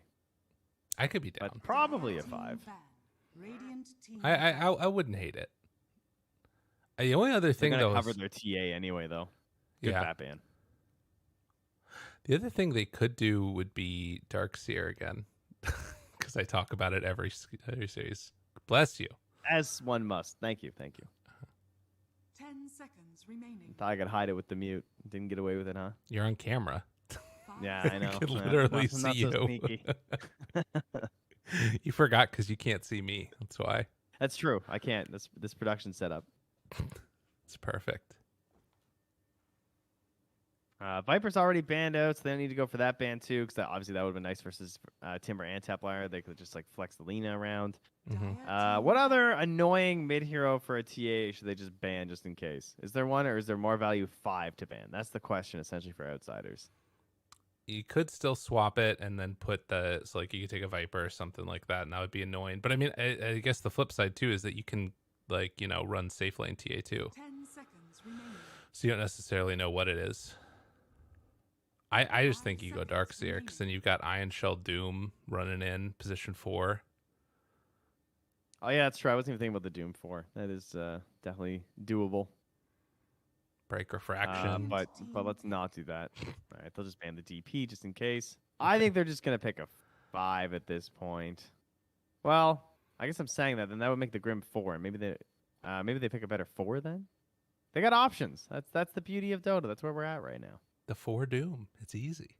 I could be down. But probably a 5. I wouldn't hate it. The only other thing, though, cover their TA anyway, though. Good Batman. The other thing they could do would be Darkseer again, because I talk about it every series. Bless you. As one must. Thank you. 10 seconds remaining. Thought I could hide it with the mute. Didn't get away with it, huh? You're on camera. Yeah, I know. I could literally not see so you. You forgot because you can't see me. That's why. That's true. I can't. This production setup. It's perfect. Viper's already banned out, so they don't need to go for that ban too, because obviously that would have been nice versus Timber and Taplar. They could just like flex the Lina around. Mm-hmm. What other annoying mid hero for a TA should they just ban just in case? Is there one, or is there more value 5 to ban? That's the question essentially for outsiders. You could still swap it and then put so like you could take a Viper or something like that, and that would be annoying. But I mean, I guess the flip side too is that you can run safe lane TA too. 10 seconds remaining. So you don't necessarily know what it is. I just think you go Darkseer, because then you've got Iron Shell Doom running in position 4. Oh yeah, that's true. I wasn't even thinking about the Doom 4. That is definitely doable. Break Refraction. But let's not do that. All right, they'll just ban the DP just in case. I think they're just gonna pick a 5 at this point. Well, I guess I'm saying that, then that would make the Grim 4. Maybe they pick a better 4 then. They got options. That's the beauty of Dota. That's where we're at right now. The 4 Doom. It's easy.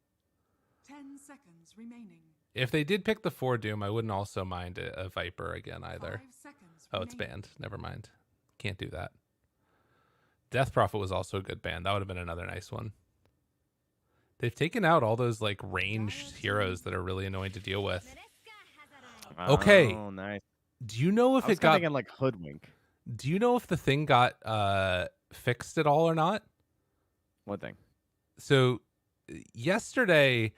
10 seconds remaining. If they did pick the 4 Doom, I wouldn't also mind a Viper again either. 5 seconds Oh, it's banned. Never mind. Can't do that. Death Prophet was also a good ban. That would have been another nice one. They've taken out all those like ranged heroes that are really annoying to deal with. Okay. Oh, nice. Do you know if I was it got thinking like Hoodwink? Do you know if the thing got fixed at all or not? What thing? So yesterday,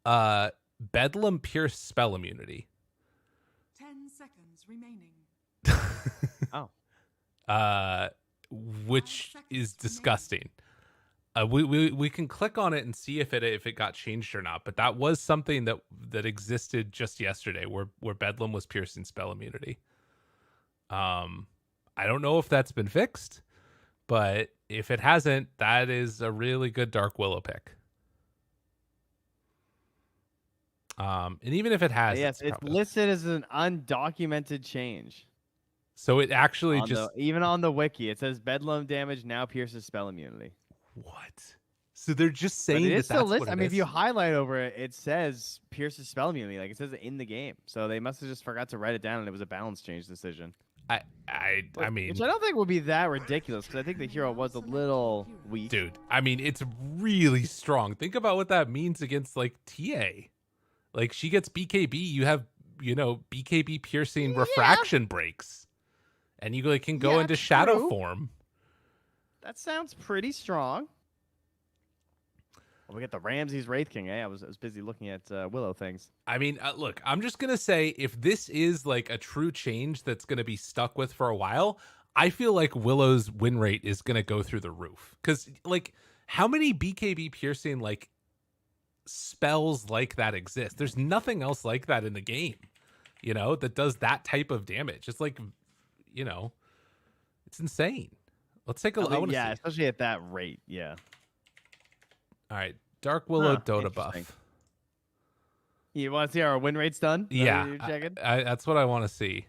Bedlam pierced spell immunity. 10 seconds remaining. Which is disgusting. We can click on it and see if it got changed or not. But that was something that existed just yesterday, where Bedlam was piercing spell immunity. I don't know if that's been fixed, but if it hasn't, that is a really good Dark Willow pick. And even if it has, yes, it's listed as an undocumented change. So it actually even on the wiki, it says Bedlam damage now pierces spell immunity. What? So they're just saying that's what it is? I mean, if you highlight over it, it says pierces spell immunity. Like it says it in the game. So they must have just forgot to write it down, and it was a balance change decision. I mean, which I don't think would be that ridiculous, because I think the hero was a little weak. Dude, I mean, it's really strong. Think about what that means against like TA. Like she gets BKB, you have BKB piercing refraction breaks, and you can go into shadow form. That sounds pretty strong. Well, we got the Ramses Wraith King. I was busy looking at Willow things. I mean, look, I'm just gonna say, if this is like a true change that's gonna be stuck with for a while, I feel like Willow's win rate is gonna go through the roof. Because like, how many BKB piercing like spells like that exist? There's nothing else like that in the game, that does that type of damage. It's like, it's insane. Let's take a look. Yeah, especially at that rate. Yeah. All right, Dark Willow Dota buff. You want to see how our win rate's done? Yeah, that's what I want to see.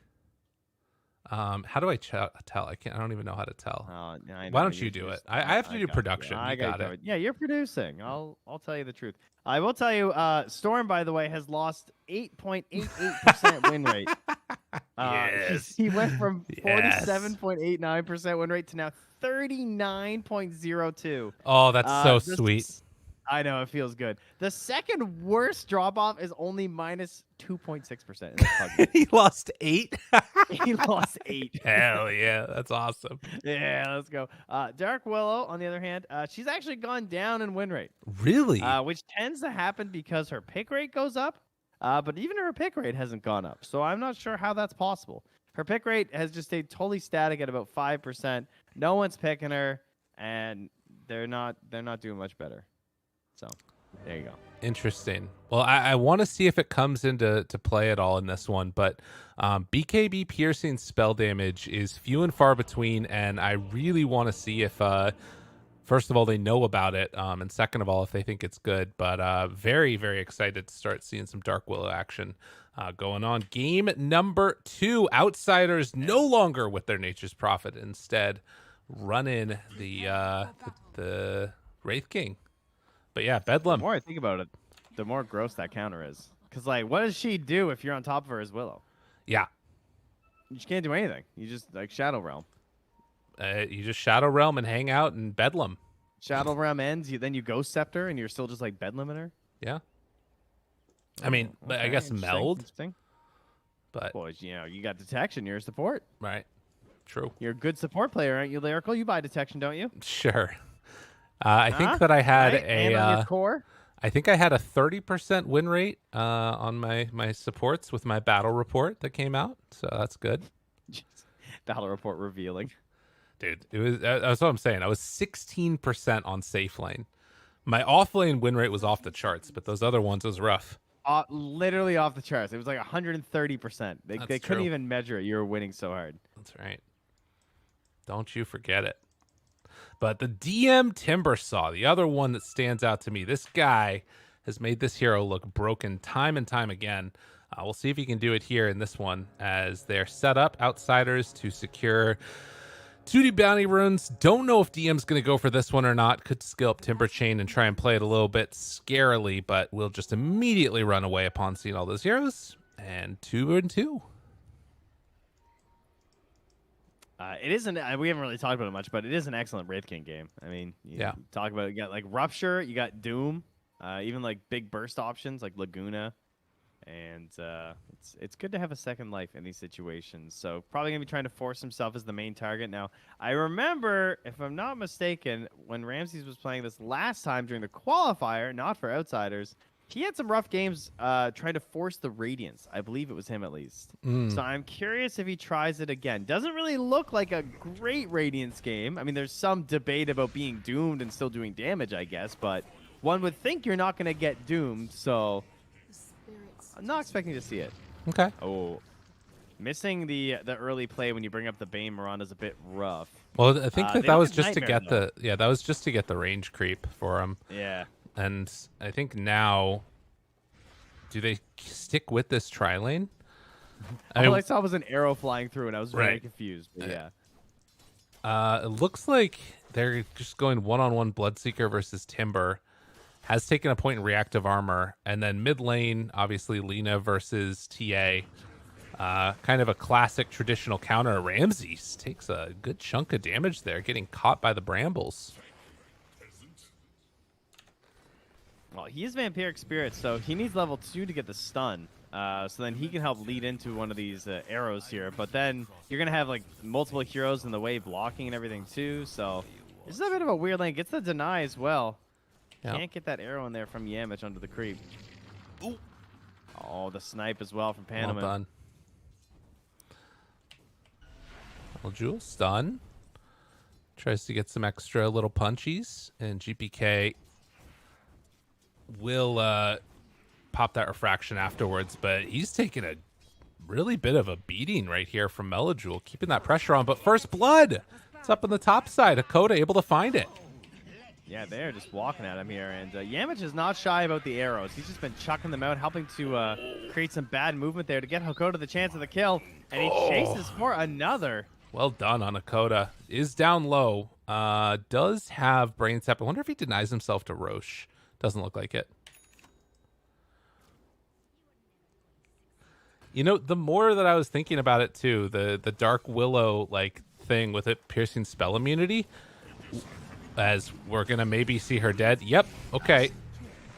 How do I tell? I don't even know how to tell. Why don't you do it? I have to do production. I got it. Yeah, you're producing. I'll tell you the truth. I will tell you. Storm, by the way, has lost 8.88% win rate. Yes. He went from 47.89% win rate to now 39.02. Oh, that's so sweet. I know, it feels good. The second worst drop off is only minus 2.6%. He lost 8. He lost 8. Hell yeah, that's awesome. Yeah, let's go. Dark Willow, on the other hand, she's actually gone down in win rate, Really? which tends to happen because her pick rate goes up. But even her pick rate hasn't gone up, so I'm not sure how that's possible. Her pick rate has just stayed totally static at about 5%. No one's picking her, and they're not doing much better. So there you go. Interesting. Well, I want to see if it comes into play at all in this one, but BKB piercing spell damage is few and far between, and I really want to see if, first of all, they know about it, and second of all, if they think it's good. But very, very excited to start seeing some Dark Willow action going on. Game number 2, Outsiders no longer with their Nature's Prophet, instead running the Wraith King. But yeah, Bedlam. The more I think about it, the more gross that counter is. Because, like, what does she do if you're on top of her as Willow? Yeah. You just can't do anything. You just, like, Shadow Realm. You just Shadow Realm and hang out and Bedlam. Shadow Realm ends, then you Ghost Scepter, and you're still just, like, Bedlamming her? Yeah. I mean, I guess meld. Interesting. But, well, you know, you got detection. You're a support. right. True. You're a good support player, aren't you, Lyrical? You buy detection, don't you? Sure. I think that I had right? And on your core? I think I had a 30% win rate on my supports with my battle report that came out. So that's good. Battle report revealing. Dude, it was that's what I'm saying. I was 16% on safe lane. My off lane win rate was off the charts, but those other ones was rough. Literally off the charts. It was like 130%. They couldn't true. even measure it. You were winning so hard. That's right. Don't you forget it. But the DM Timbersaw, the other one that stands out to me, this guy has made this hero look broken time and time again. We'll see if he can do it here in this one, as they're set up Outsiders to secure 2D bounty runes. Don't know if DM's going to go for this one or not. Could skill up Timber Chain and try and play it a little bit scarily, but we'll just immediately run away upon seeing all those heroes. And 2-2. It isn't. We haven't really talked about it much, but it is an excellent Wraith King game. I mean, you talk about it. You got like Rupture, you got Doom, even like big burst options like Laguna, and it's good to have a second life in these situations. So probably gonna be trying to force himself as the main target. Now I remember, if I'm not mistaken, when Ramses was playing this last time during the qualifier, not for Outsiders. He had some rough games trying to force the Radiance. I believe it was him at least. So I'm curious if he tries it again. Doesn't really look like a great Radiance game. I mean, there's some debate about being doomed and still doing damage, I guess. But one would think you're not going to get doomed. So I'm not expecting to see it. Okay. Oh, missing the early play when you bring up the Bane Miranda is a bit rough. Well, I think that was just to Nightmare, get that was just to get the range creep for him. Yeah. And I think now, do they stick with this tri-lane? All I saw was an arrow flying through, and I was very confused. But yeah. It looks like they're just going one-on-one Bloodseeker versus Timber. Has taken a point in reactive armor. And then mid lane, obviously, Lena versus TA. Kind of a classic traditional counter. Ramses takes a good chunk of damage there, getting caught by the brambles. Well, he is Vampiric Spirit, so he needs level 2 to get the stun. So then he can help lead into one of these arrows here. But then you're going to have like multiple heroes in the way blocking and everything too. So this is a bit of a weird lane. Gets the deny as well. Yep. Can't get that arrow in there from Yamich under the creep. Ooh. Oh, the snipe as well from Panama. Well done. Well, Jewel stun. Tries to get some extra little punchies. And GPK will pop that refraction afterwards, but he's taking a really bit of a beating right here from Melojewel, keeping that pressure on. But first blood, it's up on the top side. Hakoda able to find it. Yeah, they're just walking at him here, and Yamich is not shy about the arrows. He's just been chucking them out, helping to create some bad movement there to get Hakoda the chance of the kill, and he chases for another. Well done on Hakoda. Is down low. Does have Brain Sap. I wonder if he denies himself to Roche. Doesn't look like it. You know, the more that I was thinking about it too, the Dark Willow like thing with it piercing spell immunity, as we're going to maybe see her dead. Yep, okay.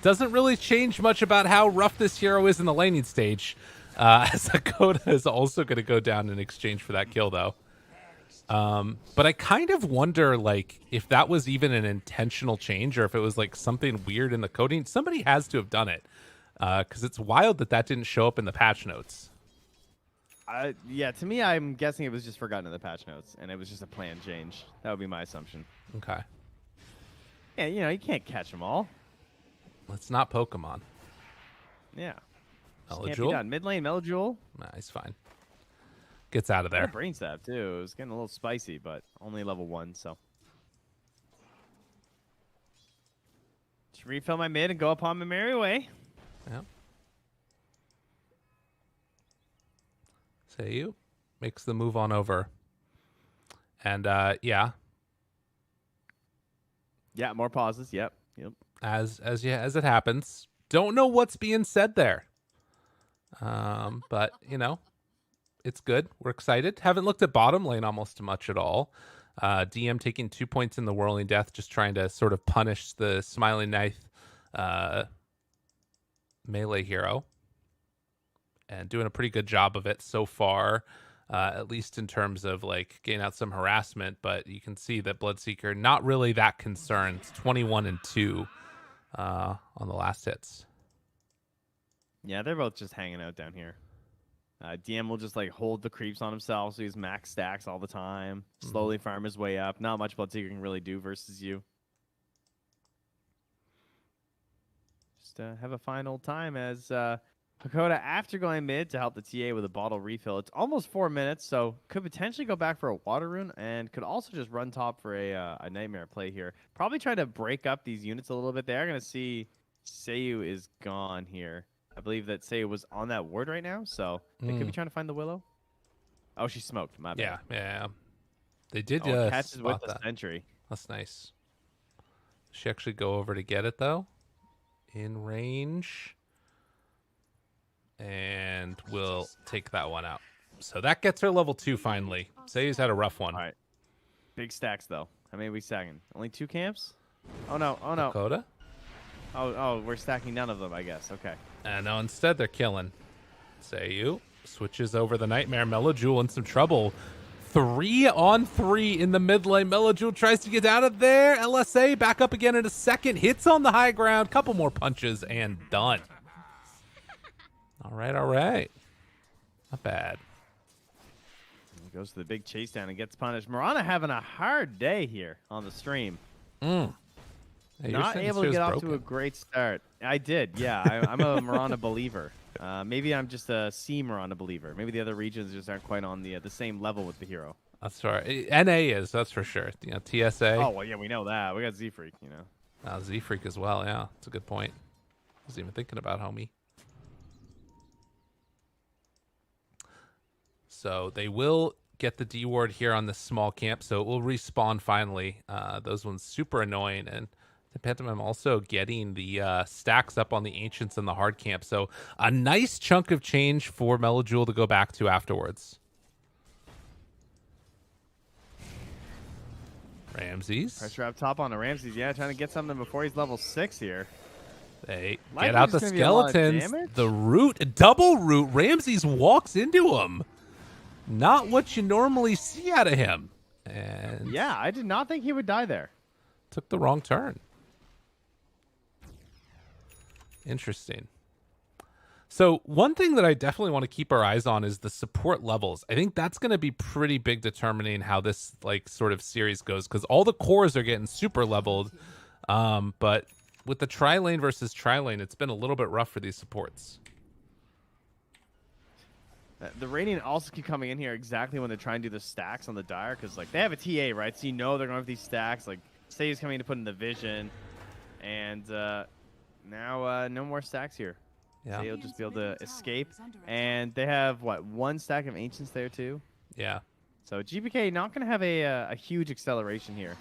Doesn't really change much about how rough this hero is in the laning stage. As Dakota is also going to go down in exchange for that kill, though. But I kind of wonder, like, if that was even an intentional change or if it was, like, something weird in the coding. Somebody has to have done it, because it's wild that that didn't show up in the patch notes. Yeah, to me, I'm guessing it was just forgotten in the patch notes, and it was just a planned change. That would be my assumption. Okay. Yeah, you can't catch them all. It's not Pokemon. Yeah. Just can't be Melojule? done. Mid lane, Melojule. Nah, he's fine. Gets out of there. Brain stab, too. It was getting a little spicy, but only level 1, so. Just refill my mid and go upon my merry way. Yeah. Seiyu makes the move on over. And, yeah. Yeah, more pauses. Yep. As it happens. Don't know what's being said there. But, it's good. We're excited. Haven't looked at bottom lane almost much at all. DM taking 2 points in the Whirling Death, just trying to sort of punish the Smiling Knife melee hero. And doing a pretty good job of it so far, at least in terms of, like, getting out some harassment. But you can see that Bloodseeker, not really that concerned. It's 21-2 on the last hits. Yeah, they're both just hanging out down here. DM will just, like, hold the creeps on himself, so he's max stacks all the time. Slowly farm his way up. Not much Bloodseeker can really do versus you. Just have a fine old time as Dakota, after going mid to help the TA with a bottle refill. It's almost 4 minutes, so could potentially go back for a water rune and could also just run top for a nightmare play here. Probably try to break up these units a little bit. They are going to see Seiyu is gone here. I believe that Seiyu was on that ward right now, so they could be trying to find the Willow. Oh, she smoked. My bad. Yeah. They did catches with spot the sentry. That's nice. She actually go over to get it, though. In range. And we'll take that one out. So that gets her level 2 finally. Seiyu's had a rough one. All right. Big stacks, though. How many are we stacking? Only 2 camps? Oh, no. Dakota? Oh, we're stacking none of them, I guess. Okay. No, instead they're killing. Seiyu switches over the Nightmare. Melojule in some trouble. 3-on-3 in the mid lane. Melojule tries to get out of there. LSA back up again in a second. Hits on the high ground. Couple more punches and done. All right. Not bad. He goes to the big chase down and gets punished. Mirana having a hard day here on the stream. Hey, not able to get off to a great start. I did, yeah. I'm a Mirana believer. Maybe I'm just a C Mirana believer. Maybe the other regions just aren't quite on the same level with the hero. That's right. NA is, that's for sure. TSA. Oh, well, yeah, we know that. We got Z-Freak, Z-Freak as well, yeah. That's a good point. I wasn't even thinking about homie. So they will get the D ward here on this small camp, so it will respawn finally. Those ones super annoying, and the Pantomime also getting the stacks up on the Ancients and the hard camp. So a nice chunk of change for Melojule to go back to afterwards. Ramses. Pressure up top on the Ramses. Yeah, trying to get something before he's level 6 here. They Likely get out the just gonna be a lot of skeletons. damage. The root, double root. Ramses walks into him. Not what you normally see out of him. And yeah, I did not think he would die there. took the wrong turn. Interesting. So one thing that I definitely want to keep our eyes on is the support levels. I think that's going to be pretty big determining how this sort of series goes, because all the cores are getting super leveled. But with the tri-lane versus tri-lane, it's been a little bit rough for these supports. The Radiant also keep coming in here exactly when they're trying to do the stacks on the Dire, because they have a TA, right? So they're going to have these stacks. Sei's coming to put in the vision, and now no more stacks here. Yeah. Sei'll just be able to escape, and they have one stack of Ancients there too. Yeah. So GBK not going to have a huge acceleration here,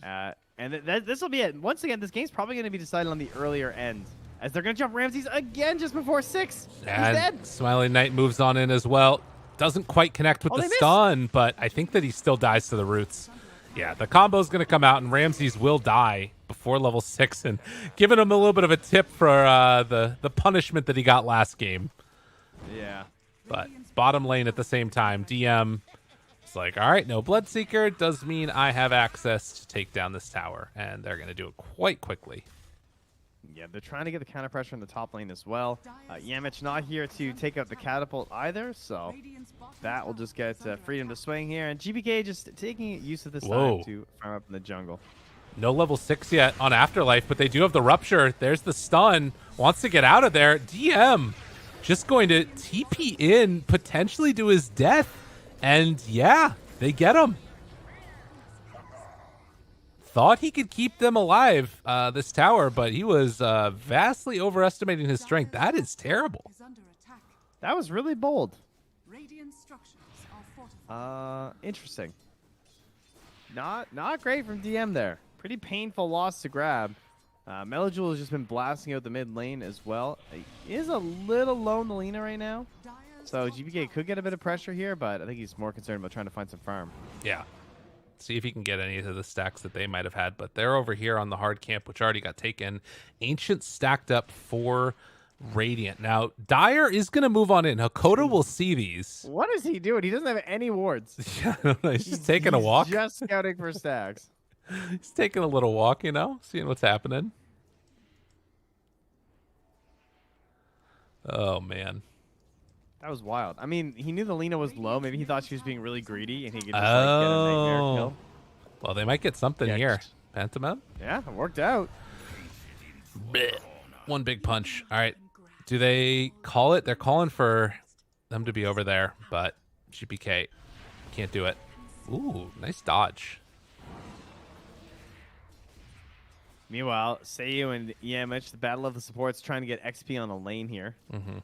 and this will be it. Once again, this game's probably going to be decided on the earlier end, as they're going to jump Ramses again just before 6. He's dead. Smiling Knight moves on in as well. Doesn't quite connect with the stun, but I think that he still dies to the roots. Yeah, the combo's going to come out, and Ramses will die before level 6, and giving him a little bit of a tip for the punishment that he got last game. Yeah. But bottom lane at the same time, DM is like, all right, no Bloodseeker does mean I have access to take down this tower, and they're going to do it quite quickly. Yeah, they're trying to get the counter pressure in the top lane as well. Yamich not here to take out the catapult either, so that will just get freedom to swing here. And GBK just taking use of this time to farm up in the jungle. No level 6 yet on Afterlife, but they do have the Rupture. There's the stun. Wants to get out of there. DM just going to TP in, potentially to his death. And yeah, they get him. Thought he could keep them alive, this tower, but he was vastly overestimating his strength. That is terrible. That was really bold. Radiant structures are fortified. Interesting. Not great from DM there. Pretty painful loss to grab. Melojul has just been blasting out the mid lane as well. He is a little low in the Lina right now. So GBK could get a bit of pressure here, but I think he's more concerned about trying to find some farm. Yeah. See if he can get any of the stacks that they might have had. But they're over here on the hard camp, which already got taken. Ancient stacked up for Radiant. Now, Dire is going to move on in. Hakoda will see these. What is he doing? He doesn't have any wards. Yeah, he's just taking a walk. Just scouting for stacks. He's taking a little walk, you know, seeing what's happening. Oh, man. That was wild. I mean, he knew the Lina was low. Maybe he thought she was being really greedy, and he could just like, get a nightmare kill. Well, they might get something here. Pantomime? Yeah, it worked out. Blech. One big punch. All right. Do they call it? They're calling for them to be over there, but GPK can't do it. Ooh, nice dodge. Meanwhile, Seiyu and Yamich, the battle of the supports, trying to get XP on the lane here. Mm-hmm.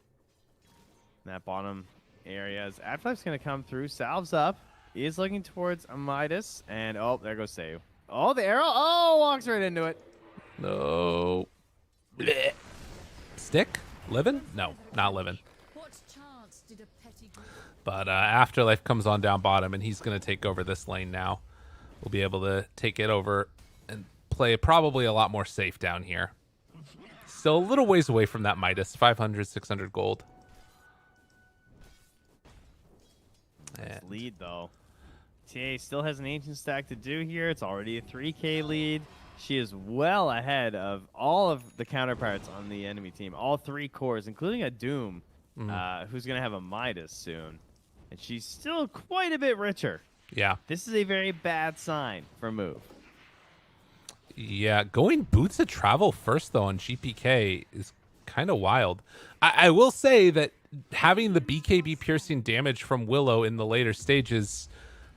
That bottom area is Afterlife's going to come through. Salves up. He is looking towards a Midas. And, oh, there goes Seiyu. Oh, the arrow. Oh, walks right into it. No. Blech. Stick? Living? No, not living. But Afterlife comes on down bottom, and he's going to take over this lane now. We'll be able to take it over and play probably a lot more safe down here. Still a little ways away from that Midas. 500, 600 gold. Nice lead, though. TA still has an ancient stack to do here. It's already a 3K lead. She is well ahead of all of the counterparts on the enemy team. All 3 cores, including a Doom, who's going to have a Midas soon. And she's still quite a bit richer. Yeah. This is a very bad sign for Move. Yeah, going Boots of Travel first, though, on GPK is kind of wild. I will say that having the BKB piercing damage from Willow in the later stages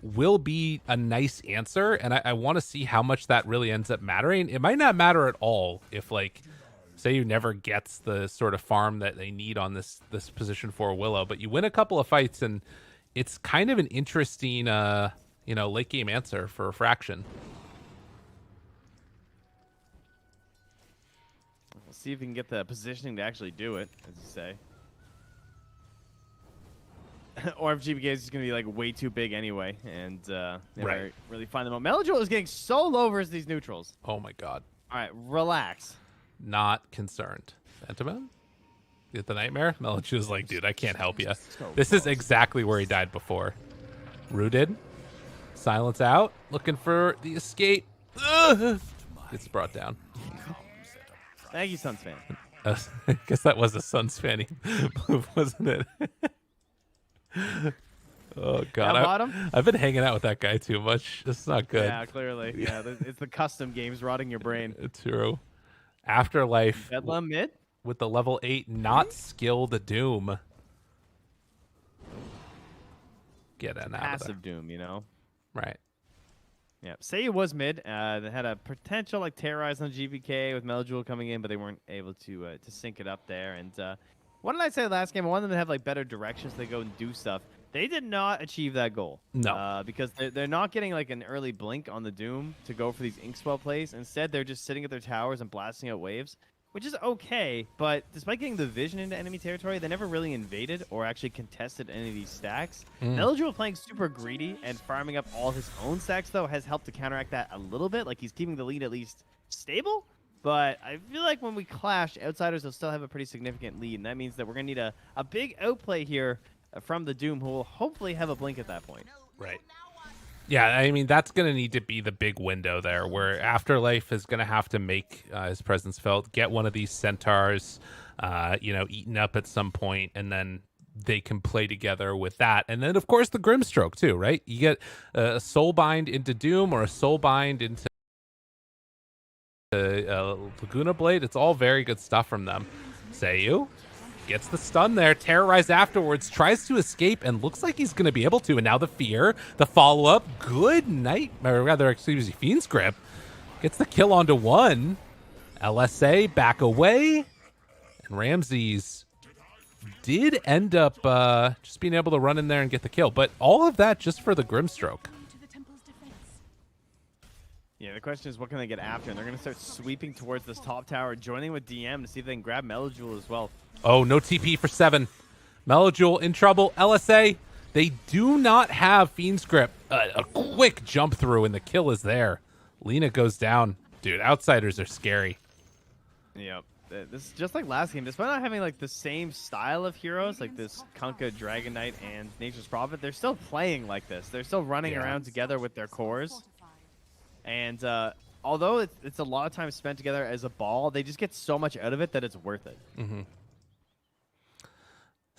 will be a nice answer, and I want to see how much that really ends up mattering. It might not matter at all if, like, say you never gets the sort of farm that they need on this position for Willow, but you win a couple of fights, and it's kind of an interesting, late game answer for a Fraction. We'll see if we can get the positioning to actually do it, as you say. Or if GBK is going to be like way too big anyway, and never really find them out. Melojul is getting so low versus these neutrals. Oh my god! All right, relax. Not concerned. Phantom? Get the nightmare? Melojul is like, dude, I can't help you. This is exactly where he died before. Rooted. Silence out. Looking for the escape. Ugh! Gets brought down. Thank you, Suns fan. I guess that was a Suns fan move, wasn't it? Oh god, I've been hanging out with that guy too much. It's not good. Yeah, clearly. Yeah, it's the custom games rotting your brain. True. Afterlife Bedlam mid with the level 8 not skilled Doom. Get in out of there. Passive Doom, you know. Right. Yeah. Say it was mid. They had a potential like terrorize on GBK with Melojul coming in, but they weren't able to sync it up there. And what did I say last game? I wanted them to have like better directions. They go and do stuff. They did not achieve that goal. No. Because they're not getting like an early blink on the Doom to go for these Inkswell plays. Instead, they're just sitting at their towers and blasting out waves, which is okay. But despite getting the vision into enemy territory, they never really invaded or actually contested any of these stacks. Melodrall playing super greedy and farming up all his own stacks, though, has helped to counteract that a little bit. Like, he's keeping the lead at least stable. But I feel like when we clash, Outsiders will still have a pretty significant lead, and that means that we're going to need a big outplay here from the Doom, who will hopefully have a blink at that point. Right. Yeah, I mean, that's going to need to be the big window there, where Afterlife is going to have to make his presence felt, get one of these centaurs, eaten up at some point, and then they can play together with that. And then, of course, the Grimstroke, too, right? You get a Soulbind into Doom or a Soulbind into Laguna Blade. It's all very good stuff from them. Sayu gets the stun there, terrorized afterwards, tries to escape, and looks like he's going to be able to. And now the fear, the follow-up, good night, or rather, excuse me, Fiend's Grip gets the kill onto one. LSA back away, and Ramses did end up just being able to run in there and get the kill. But all of that just for the Grimstroke. Yeah, the question is, what can they get after? And they're going to start sweeping towards this top tower, joining with DM to see if they can grab Melojewel as well. Oh, no TP for 7. Melojewel in trouble. LSA, they do not have Fiend's Grip. A quick jump through, and the kill is there. Lina goes down. Dude, Outsiders are scary. Yep. This is just like last game. Despite not having like the same style of heroes, like this Kunkka, Dragon Knight, and Nature's Prophet, they're still playing like this. They're still running around together with their cores. And although it's a lot of time spent together as a ball, they just get so much out of it that it's worth it. Mm-hmm.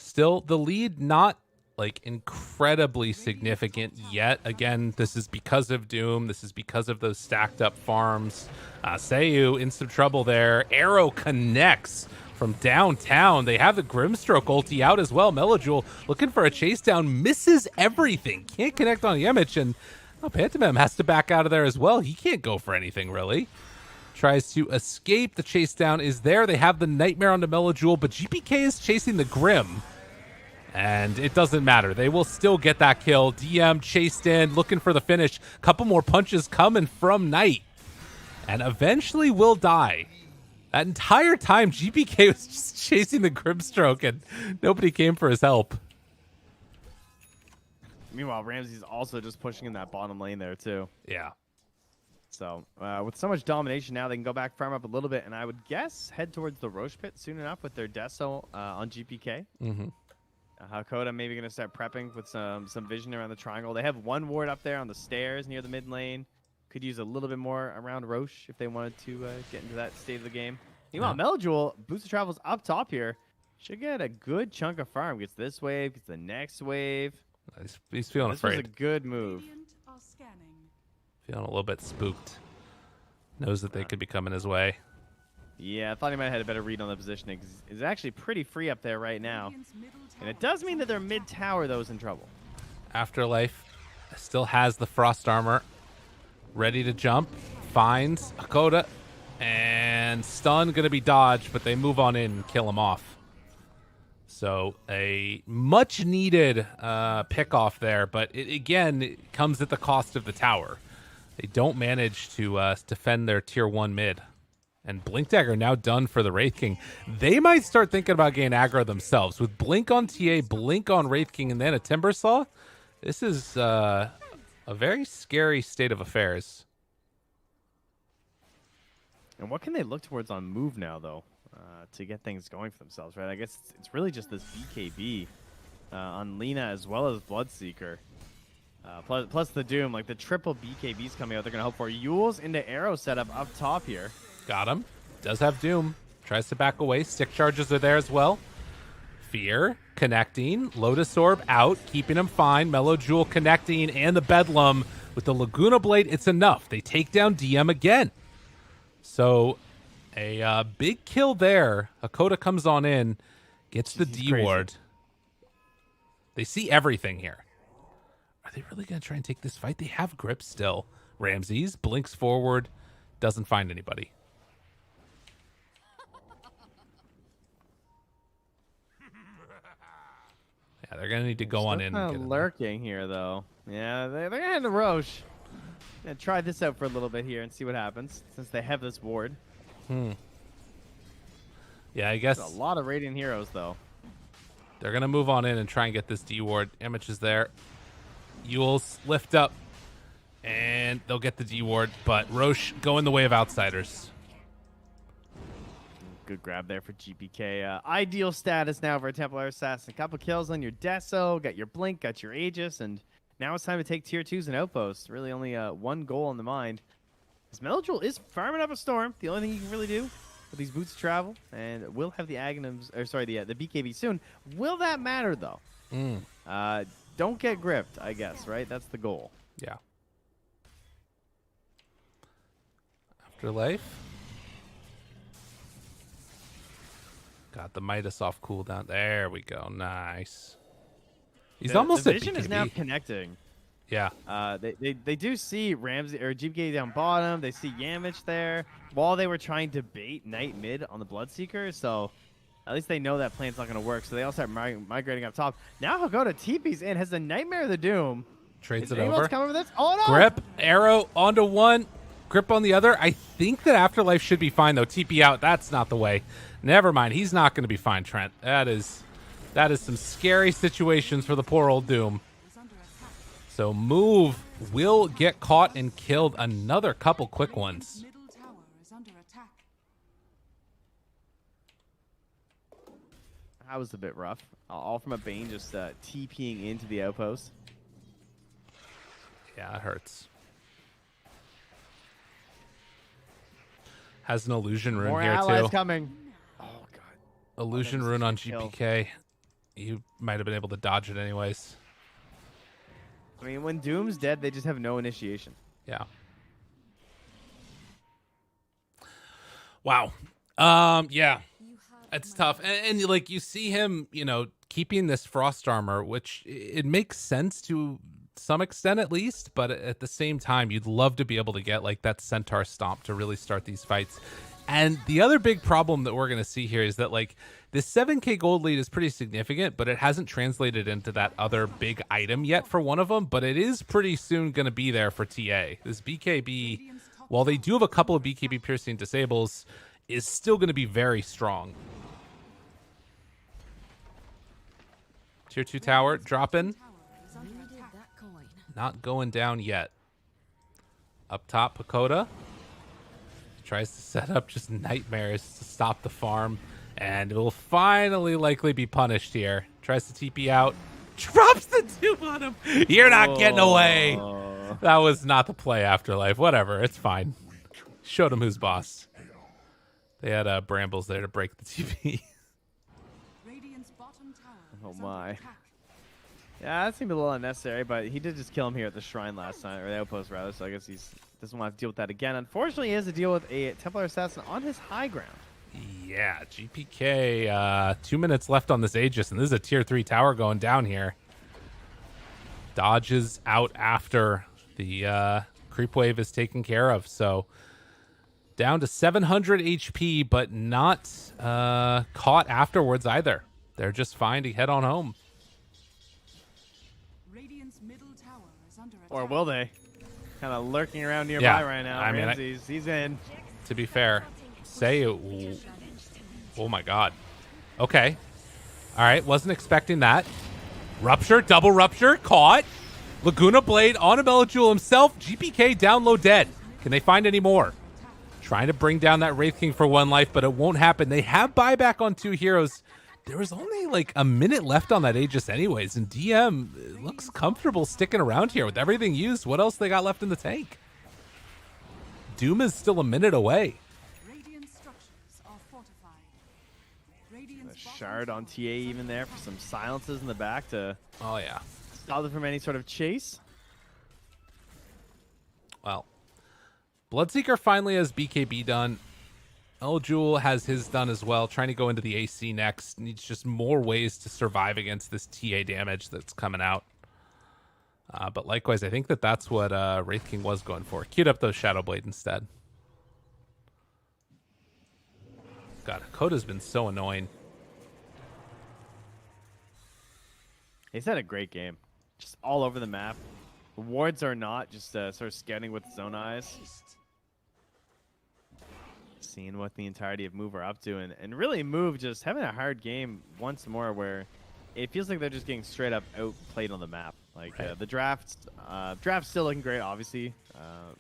Still, the lead not like incredibly significant yet. Again, this is because of Doom. This is because of those stacked up farms. Sayu in some trouble there. Arrow connects from downtown. They have the Grimstroke ulti out as well. Melojewel looking for a chase down, misses everything. Can't connect on Yemich, and Pantomime has to back out of there as well. He can't go for anything, really. Tries to escape. The chase down is there. They have the Nightmare on the Melojewel, but GPK is chasing the Grim. And it doesn't matter. They will still get that kill. DM chased in, looking for the finish. Couple more punches coming from Knight. And eventually will die. That entire time, GPK was just chasing the Grimstroke, and nobody came for his help. Meanwhile, Ramsey's also just pushing in that bottom lane there, too. Yeah. So, with so much domination now, they can go back, farm up a little bit, and I would guess head towards the Roche Pit soon enough with their Deso on GPK. Mm-hmm. Hakoda maybe going to start prepping with some vision around the triangle. They have one ward up there on the stairs near the mid lane. Could use a little bit more around Roche if they wanted to get into that state of the game. Meanwhile, Melojewel, Booster Travels up top here. Should get a good chunk of farm. Gets this wave, gets the next wave. He's feeling afraid. This was a good move. Feeling a little bit spooked. Knows that they could be coming his way. Yeah, I thought he might have had a better read on the positioning. It's actually pretty free up there right now. And it does mean that their mid tower, though, is in trouble. Afterlife still has the Frost Armor. Ready to jump. Finds Hakoda. And stun going to be dodged, but they move on in and kill him off. So a much needed pick off there, but it comes at the cost of the tower. They don't manage to defend their tier 1 mid. And Blink Dagger now done for the Wraith King. They might start thinking about getting aggro themselves. With Blink on TA, Blink on Wraith King, and then a Timbersaw, this is a very scary state of affairs. And what can they look towards on move now, though, to get things going for themselves, right? I guess it's really just this BKB on Lina as well as Bloodseeker. Plus the Doom, like the triple BKBs coming out. They're going to hope for Yules into Arrow setup up top here. Got him. Does have Doom. Tries to back away. Stick charges are there as well. Fear connecting. Lotus Orb out, keeping him fine. Melojewel connecting, and the Bedlam with the Laguna Blade. It's enough. They take down DM again. So a big kill there. Hakoda comes on in, gets the D ward. They see everything here. Are they really going to try and take this fight? They have grip still. Ramses blinks forward, doesn't find anybody. Yeah, they're going to need to go on in. Kind of lurking here, though. Yeah, they're going to head to Roche. Gonna try this out for a little bit here and see what happens, since they have this ward. Yeah, I guess There's a lot of Radiant heroes, though. they're going to move on in and try and get this D ward. Image is there. Yules lift up, and they'll get the D ward, but Roche go in the way of outsiders. Good grab there for GPK. Ideal status now for a Templar Assassin. Couple kills on your Deso, got your Blink, got your Aegis, and now it's time to take tier 2s and outposts. Really only one goal in the mind. This Meldril is farming up a Storm. The only thing you can really do with these boots of travel, and we'll have the Aghanims, or sorry, the BKB soon. Will that matter, though? Don't get gripped, I guess, right? That's the goal. Yeah. Afterlife. Got the Midas off cooldown. There we go. Nice. He's almost the at vision BKB. is now connecting. Yeah. They do see Ramsey or GPK down bottom. They see Yamich there while they were trying to bait Knight mid on the Bloodseeker. So at least they know that plan's not going to work. So they all start migrating up top. Now he'll go to TP's in. Has the Nightmare of the Doom. Trades Is it anyone over. else coming with this? Oh, no. Grip, arrow onto one, grip on the other. I think that Afterlife should be fine, though. TP out, that's not the way. Never mind. He's not going to be fine, Trent. That is some scary situations for the poor old Doom. So Move will get caught and killed. Another couple quick ones. Middle tower is under attack. That was a bit rough. All from a Bane just TPing into the outpost. Yeah, it hurts. Has an illusion rune More here allies too. coming. Oh, God. Illusion was rune a on kill. GPK. You might have been able to dodge it anyways. I mean, when Doom's dead, they just have no initiation. Yeah. Wow. Yeah. It's tough. And like you see him, keeping this frost armor, which it makes sense to some extent at least, but at the same time, you'd love to be able to get like that centaur stomp to really start these fights. And the other big problem that we're going to see here is that like this 7k gold lead is pretty significant, but it hasn't translated into that other big item yet for one of them, but it is pretty soon going to be there for TA. This BKB, while they do have a couple of BKB piercing disables, is still going to be very strong. Tier 2 tower dropping. Not going down yet. Up top, Pagoda tries to set up just nightmares to stop the farm, and it will finally likely be punished here. Tries to TP out, drops the tube on him. You're not getting away. That was not the play, Afterlife. Whatever, it's fine. Showed him who's boss. They had brambles there to break the TP. Radiant's bottom tower Oh, is under my. attack. Yeah, that seemed a little unnecessary, but he did just kill him here at the shrine last time, or the outpost rather, so I guess he doesn't want to deal with that again. Unfortunately, he has to deal with a Templar Assassin on his high ground. Yeah, GPK, 2 minutes left on this Aegis, and this is a tier 3 tower going down here. Dodges out after the creep wave is taken care of, so down to 700 HP, but not caught afterwards either. They're just fine to head on home. Radiant's middle tower is under attack. Or will they? Kind of lurking around nearby Yeah, right now. I mean, Ramses, he's in. To be fair, oh my god. Okay. All right, wasn't expecting that. Rupture, double rupture, caught. Laguna Blade on a Melajewel himself. GPK down low dead. Can they find any more? Trying to bring down that Wraith King for one life, but it won't happen. They have buyback on 2 heroes. There was only like a minute left on that Aegis anyways, and DM looks comfortable sticking around here with everything used. What else they got left in the tank? Doom is still a minute away. Radiant structures are fortified. A Radiant's shard on TA even there for some silences in the back to Oh yeah. stop them from any sort of chase. Well, Bloodseeker finally has BKB done. Eljewel has his done as well, trying to go into the AC next. Needs just more ways to survive against this TA damage that's coming out. But likewise, I think that's what Wraith King was going for. Queued up those Shadow Blade instead. God, Koda's been so annoying. He's had a great game. Just all over the map. Wards are not, just sort of scanning with his own eyes. seeing what the entirety of Move are up to, and really Move just having a hard game once more where it feels like they're just getting straight up outplayed on the map. Like the draft's still looking great, obviously,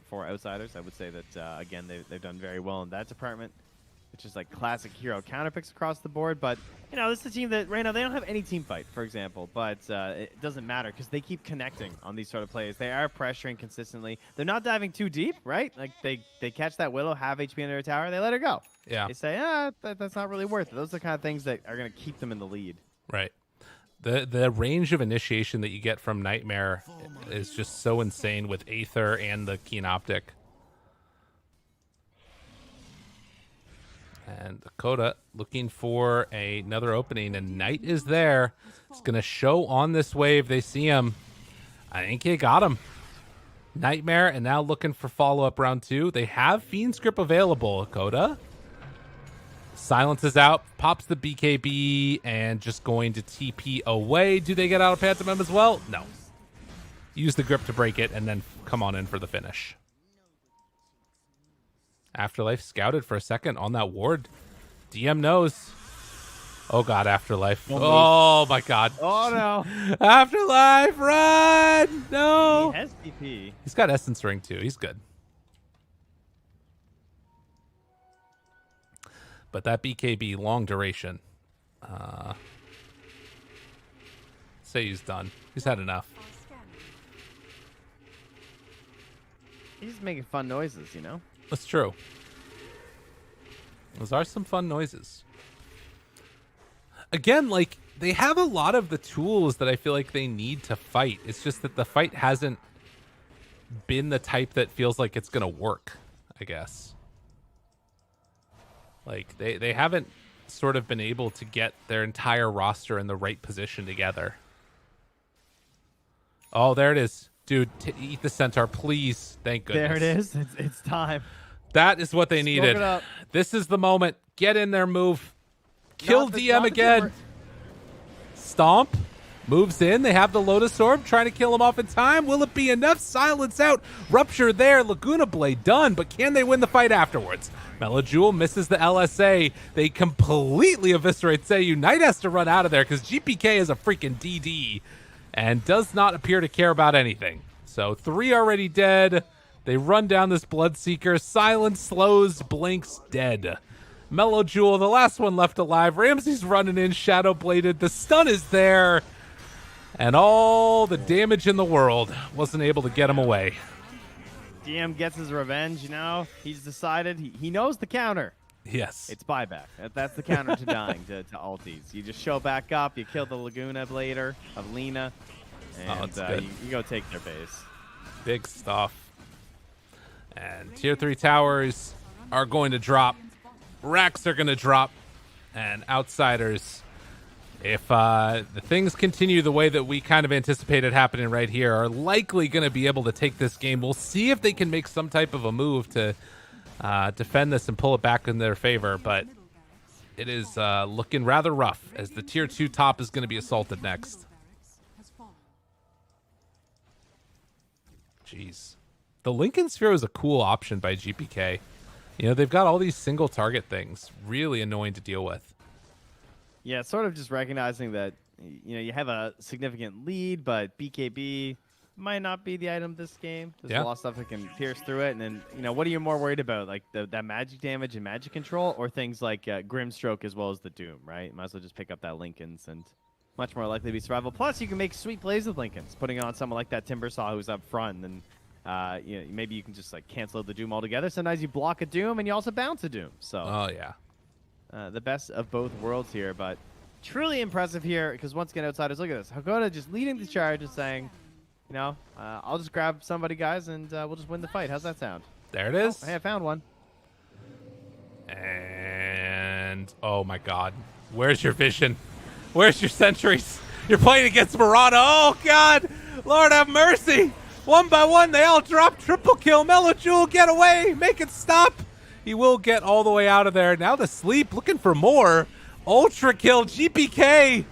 for outsiders. I would say that again they've done very well in that department, which is like classic hero counter picks across the board. But you know, this is a team that right now they don't have any team fight, for example. But it doesn't matter because they keep connecting on these sort of plays. They are pressuring consistently. They're not diving too deep, right? Like they catch that Willow, half HP under a tower, they let her go. Yeah. They say, that's not really worth it. Those are the kind of things that are going to keep them in the lead. Right. The range of initiation that you get from Nightmare is just so insane with Aether and the Keen Optic. And Dakota looking for another opening, and Knight is there. It's going to show on this wave. They see him. I think they got him. Nightmare, and now looking for follow-up round 2. They have Fiend's Grip available, Dakota. Silence is out, pops the BKB, and just going to TP away. Do they get out of Pantomime as well? No. Use the grip to break it, and then come on in for the finish. Afterlife scouted for a second on that ward. DM knows. Oh, God, Afterlife. Oh, my God. Oh, no. Afterlife, run! No. He has TP. He's got Essence Ring, too. He's good. But that BKB, long duration. Say he's done. He's had enough. He's making fun noises, you know? That's true. Those are some fun noises. Again, like, they have a lot of the tools that I feel like they need to fight. It's just that the fight hasn't been the type that feels like it's going to work, I guess. Like, they haven't sort of been able to get their entire roster in the right position together. Oh, there it is. Dude, eat the centaur, please. Thank goodness. There it is. It's time. That is what they needed. This is the moment. Get in there, Move. Kill DM again. Stomp. Moves in. They have the Lotus Orb trying to kill him off in time. Will it be enough? Silence out. Rupture there. Laguna Blade done. But can they win the fight afterwards? Melojewel misses the LSA. They completely eviscerate Seiyu. Knight has to run out of there because GPK is a freaking DD and does not appear to care about anything. So 3 already dead. They run down this Bloodseeker. Silence slows, blinks, dead. Melojewel, the last one left alive. Ramsey's running in, shadow bladed. The stun is there. And all the damage in the world wasn't able to get him away. DM gets his revenge, you know. He's decided. He knows the counter. Yes. It's buyback. That's the counter to dying, to ultis. You just show back up. You kill the Laguna Blader of Lina. And you go take their base. Big stuff. And tier 3 towers are going to drop. Racks are going to drop. And outsiders, if the things continue the way that we kind of anticipated happening right here, are likely going to be able to take this game. We'll see if they can make some type of a move to defend this and pull it back in their favor. But it is looking rather rough as the tier 2 top is going to be assaulted next. Jeez. The Lincoln Sphere was a cool option by GPK. You know, they've got all these single target things. Really annoying to deal with. Yeah, sort of just recognizing that, you know, you have a significant lead, but BKB might not be the item this game. There's a lot of stuff that can pierce through it. And then, you know, what are you more worried about? Like that magic damage and magic control, or things like Grimstroke as well as the Doom, right? Might as well just pick up that Lincoln's and much more likely to be survival. Plus, you can make sweet plays with Lincoln's, putting on someone like that Timbersaw who's up front. And you know, maybe you can just like cancel the Doom altogether. Sometimes you block a Doom and you also bounce a Doom. So, oh yeah. The best of both worlds here, but truly impressive here because once again, outsiders, look at this. Hakoda just leading the charge and saying, you know, I'll just grab somebody, guys, and we'll just win the fight. How's that sound? There it is. Oh, hey, I found one. And, oh my God. Where's your vision? Where's your sentries? You're playing against Murata. Oh, God. Lord have mercy. One by one, they all drop. Triple kill. Melojewel, get away. Make it stop. He will get all the way out of there. Now the sleep, looking for more. Ultra kill. GPK.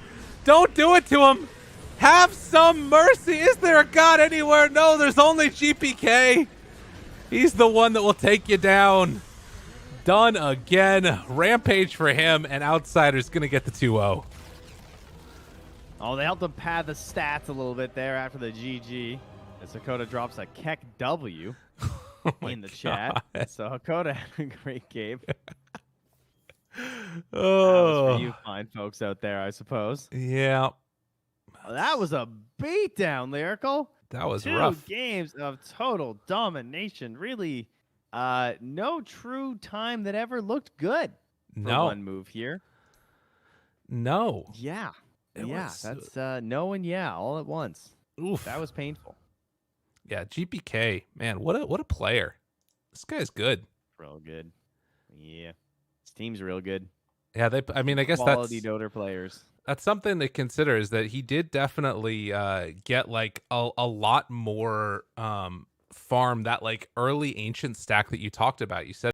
Don't do it to him. Have some mercy. Is there a god anywhere? No, there's only GPK. He's the one that will take you down. done again. Rampage for him, and Outsider's going to get the 2-0. Oh, they helped him pad the stats a little bit there after the GG. As Hakoda drops a Keck W in the chat. So Hakoda had a great game. That was for you fine folks out there, I suppose. Yeah. That was a beatdown, Lyrical. That was 2 rough. games of total domination. Really, no true time that ever looked good for one move here. No. Yeah. Yeah, that's no and yeah all at once. Oof. That was painful. Yeah, GPK, man, what a player. This guy's good. Real good. Yeah. His team's real good. Yeah, I guess quality Dota players. That's something to consider, is that he did definitely get like a lot more farm, that like early ancient stack that you talked about. You said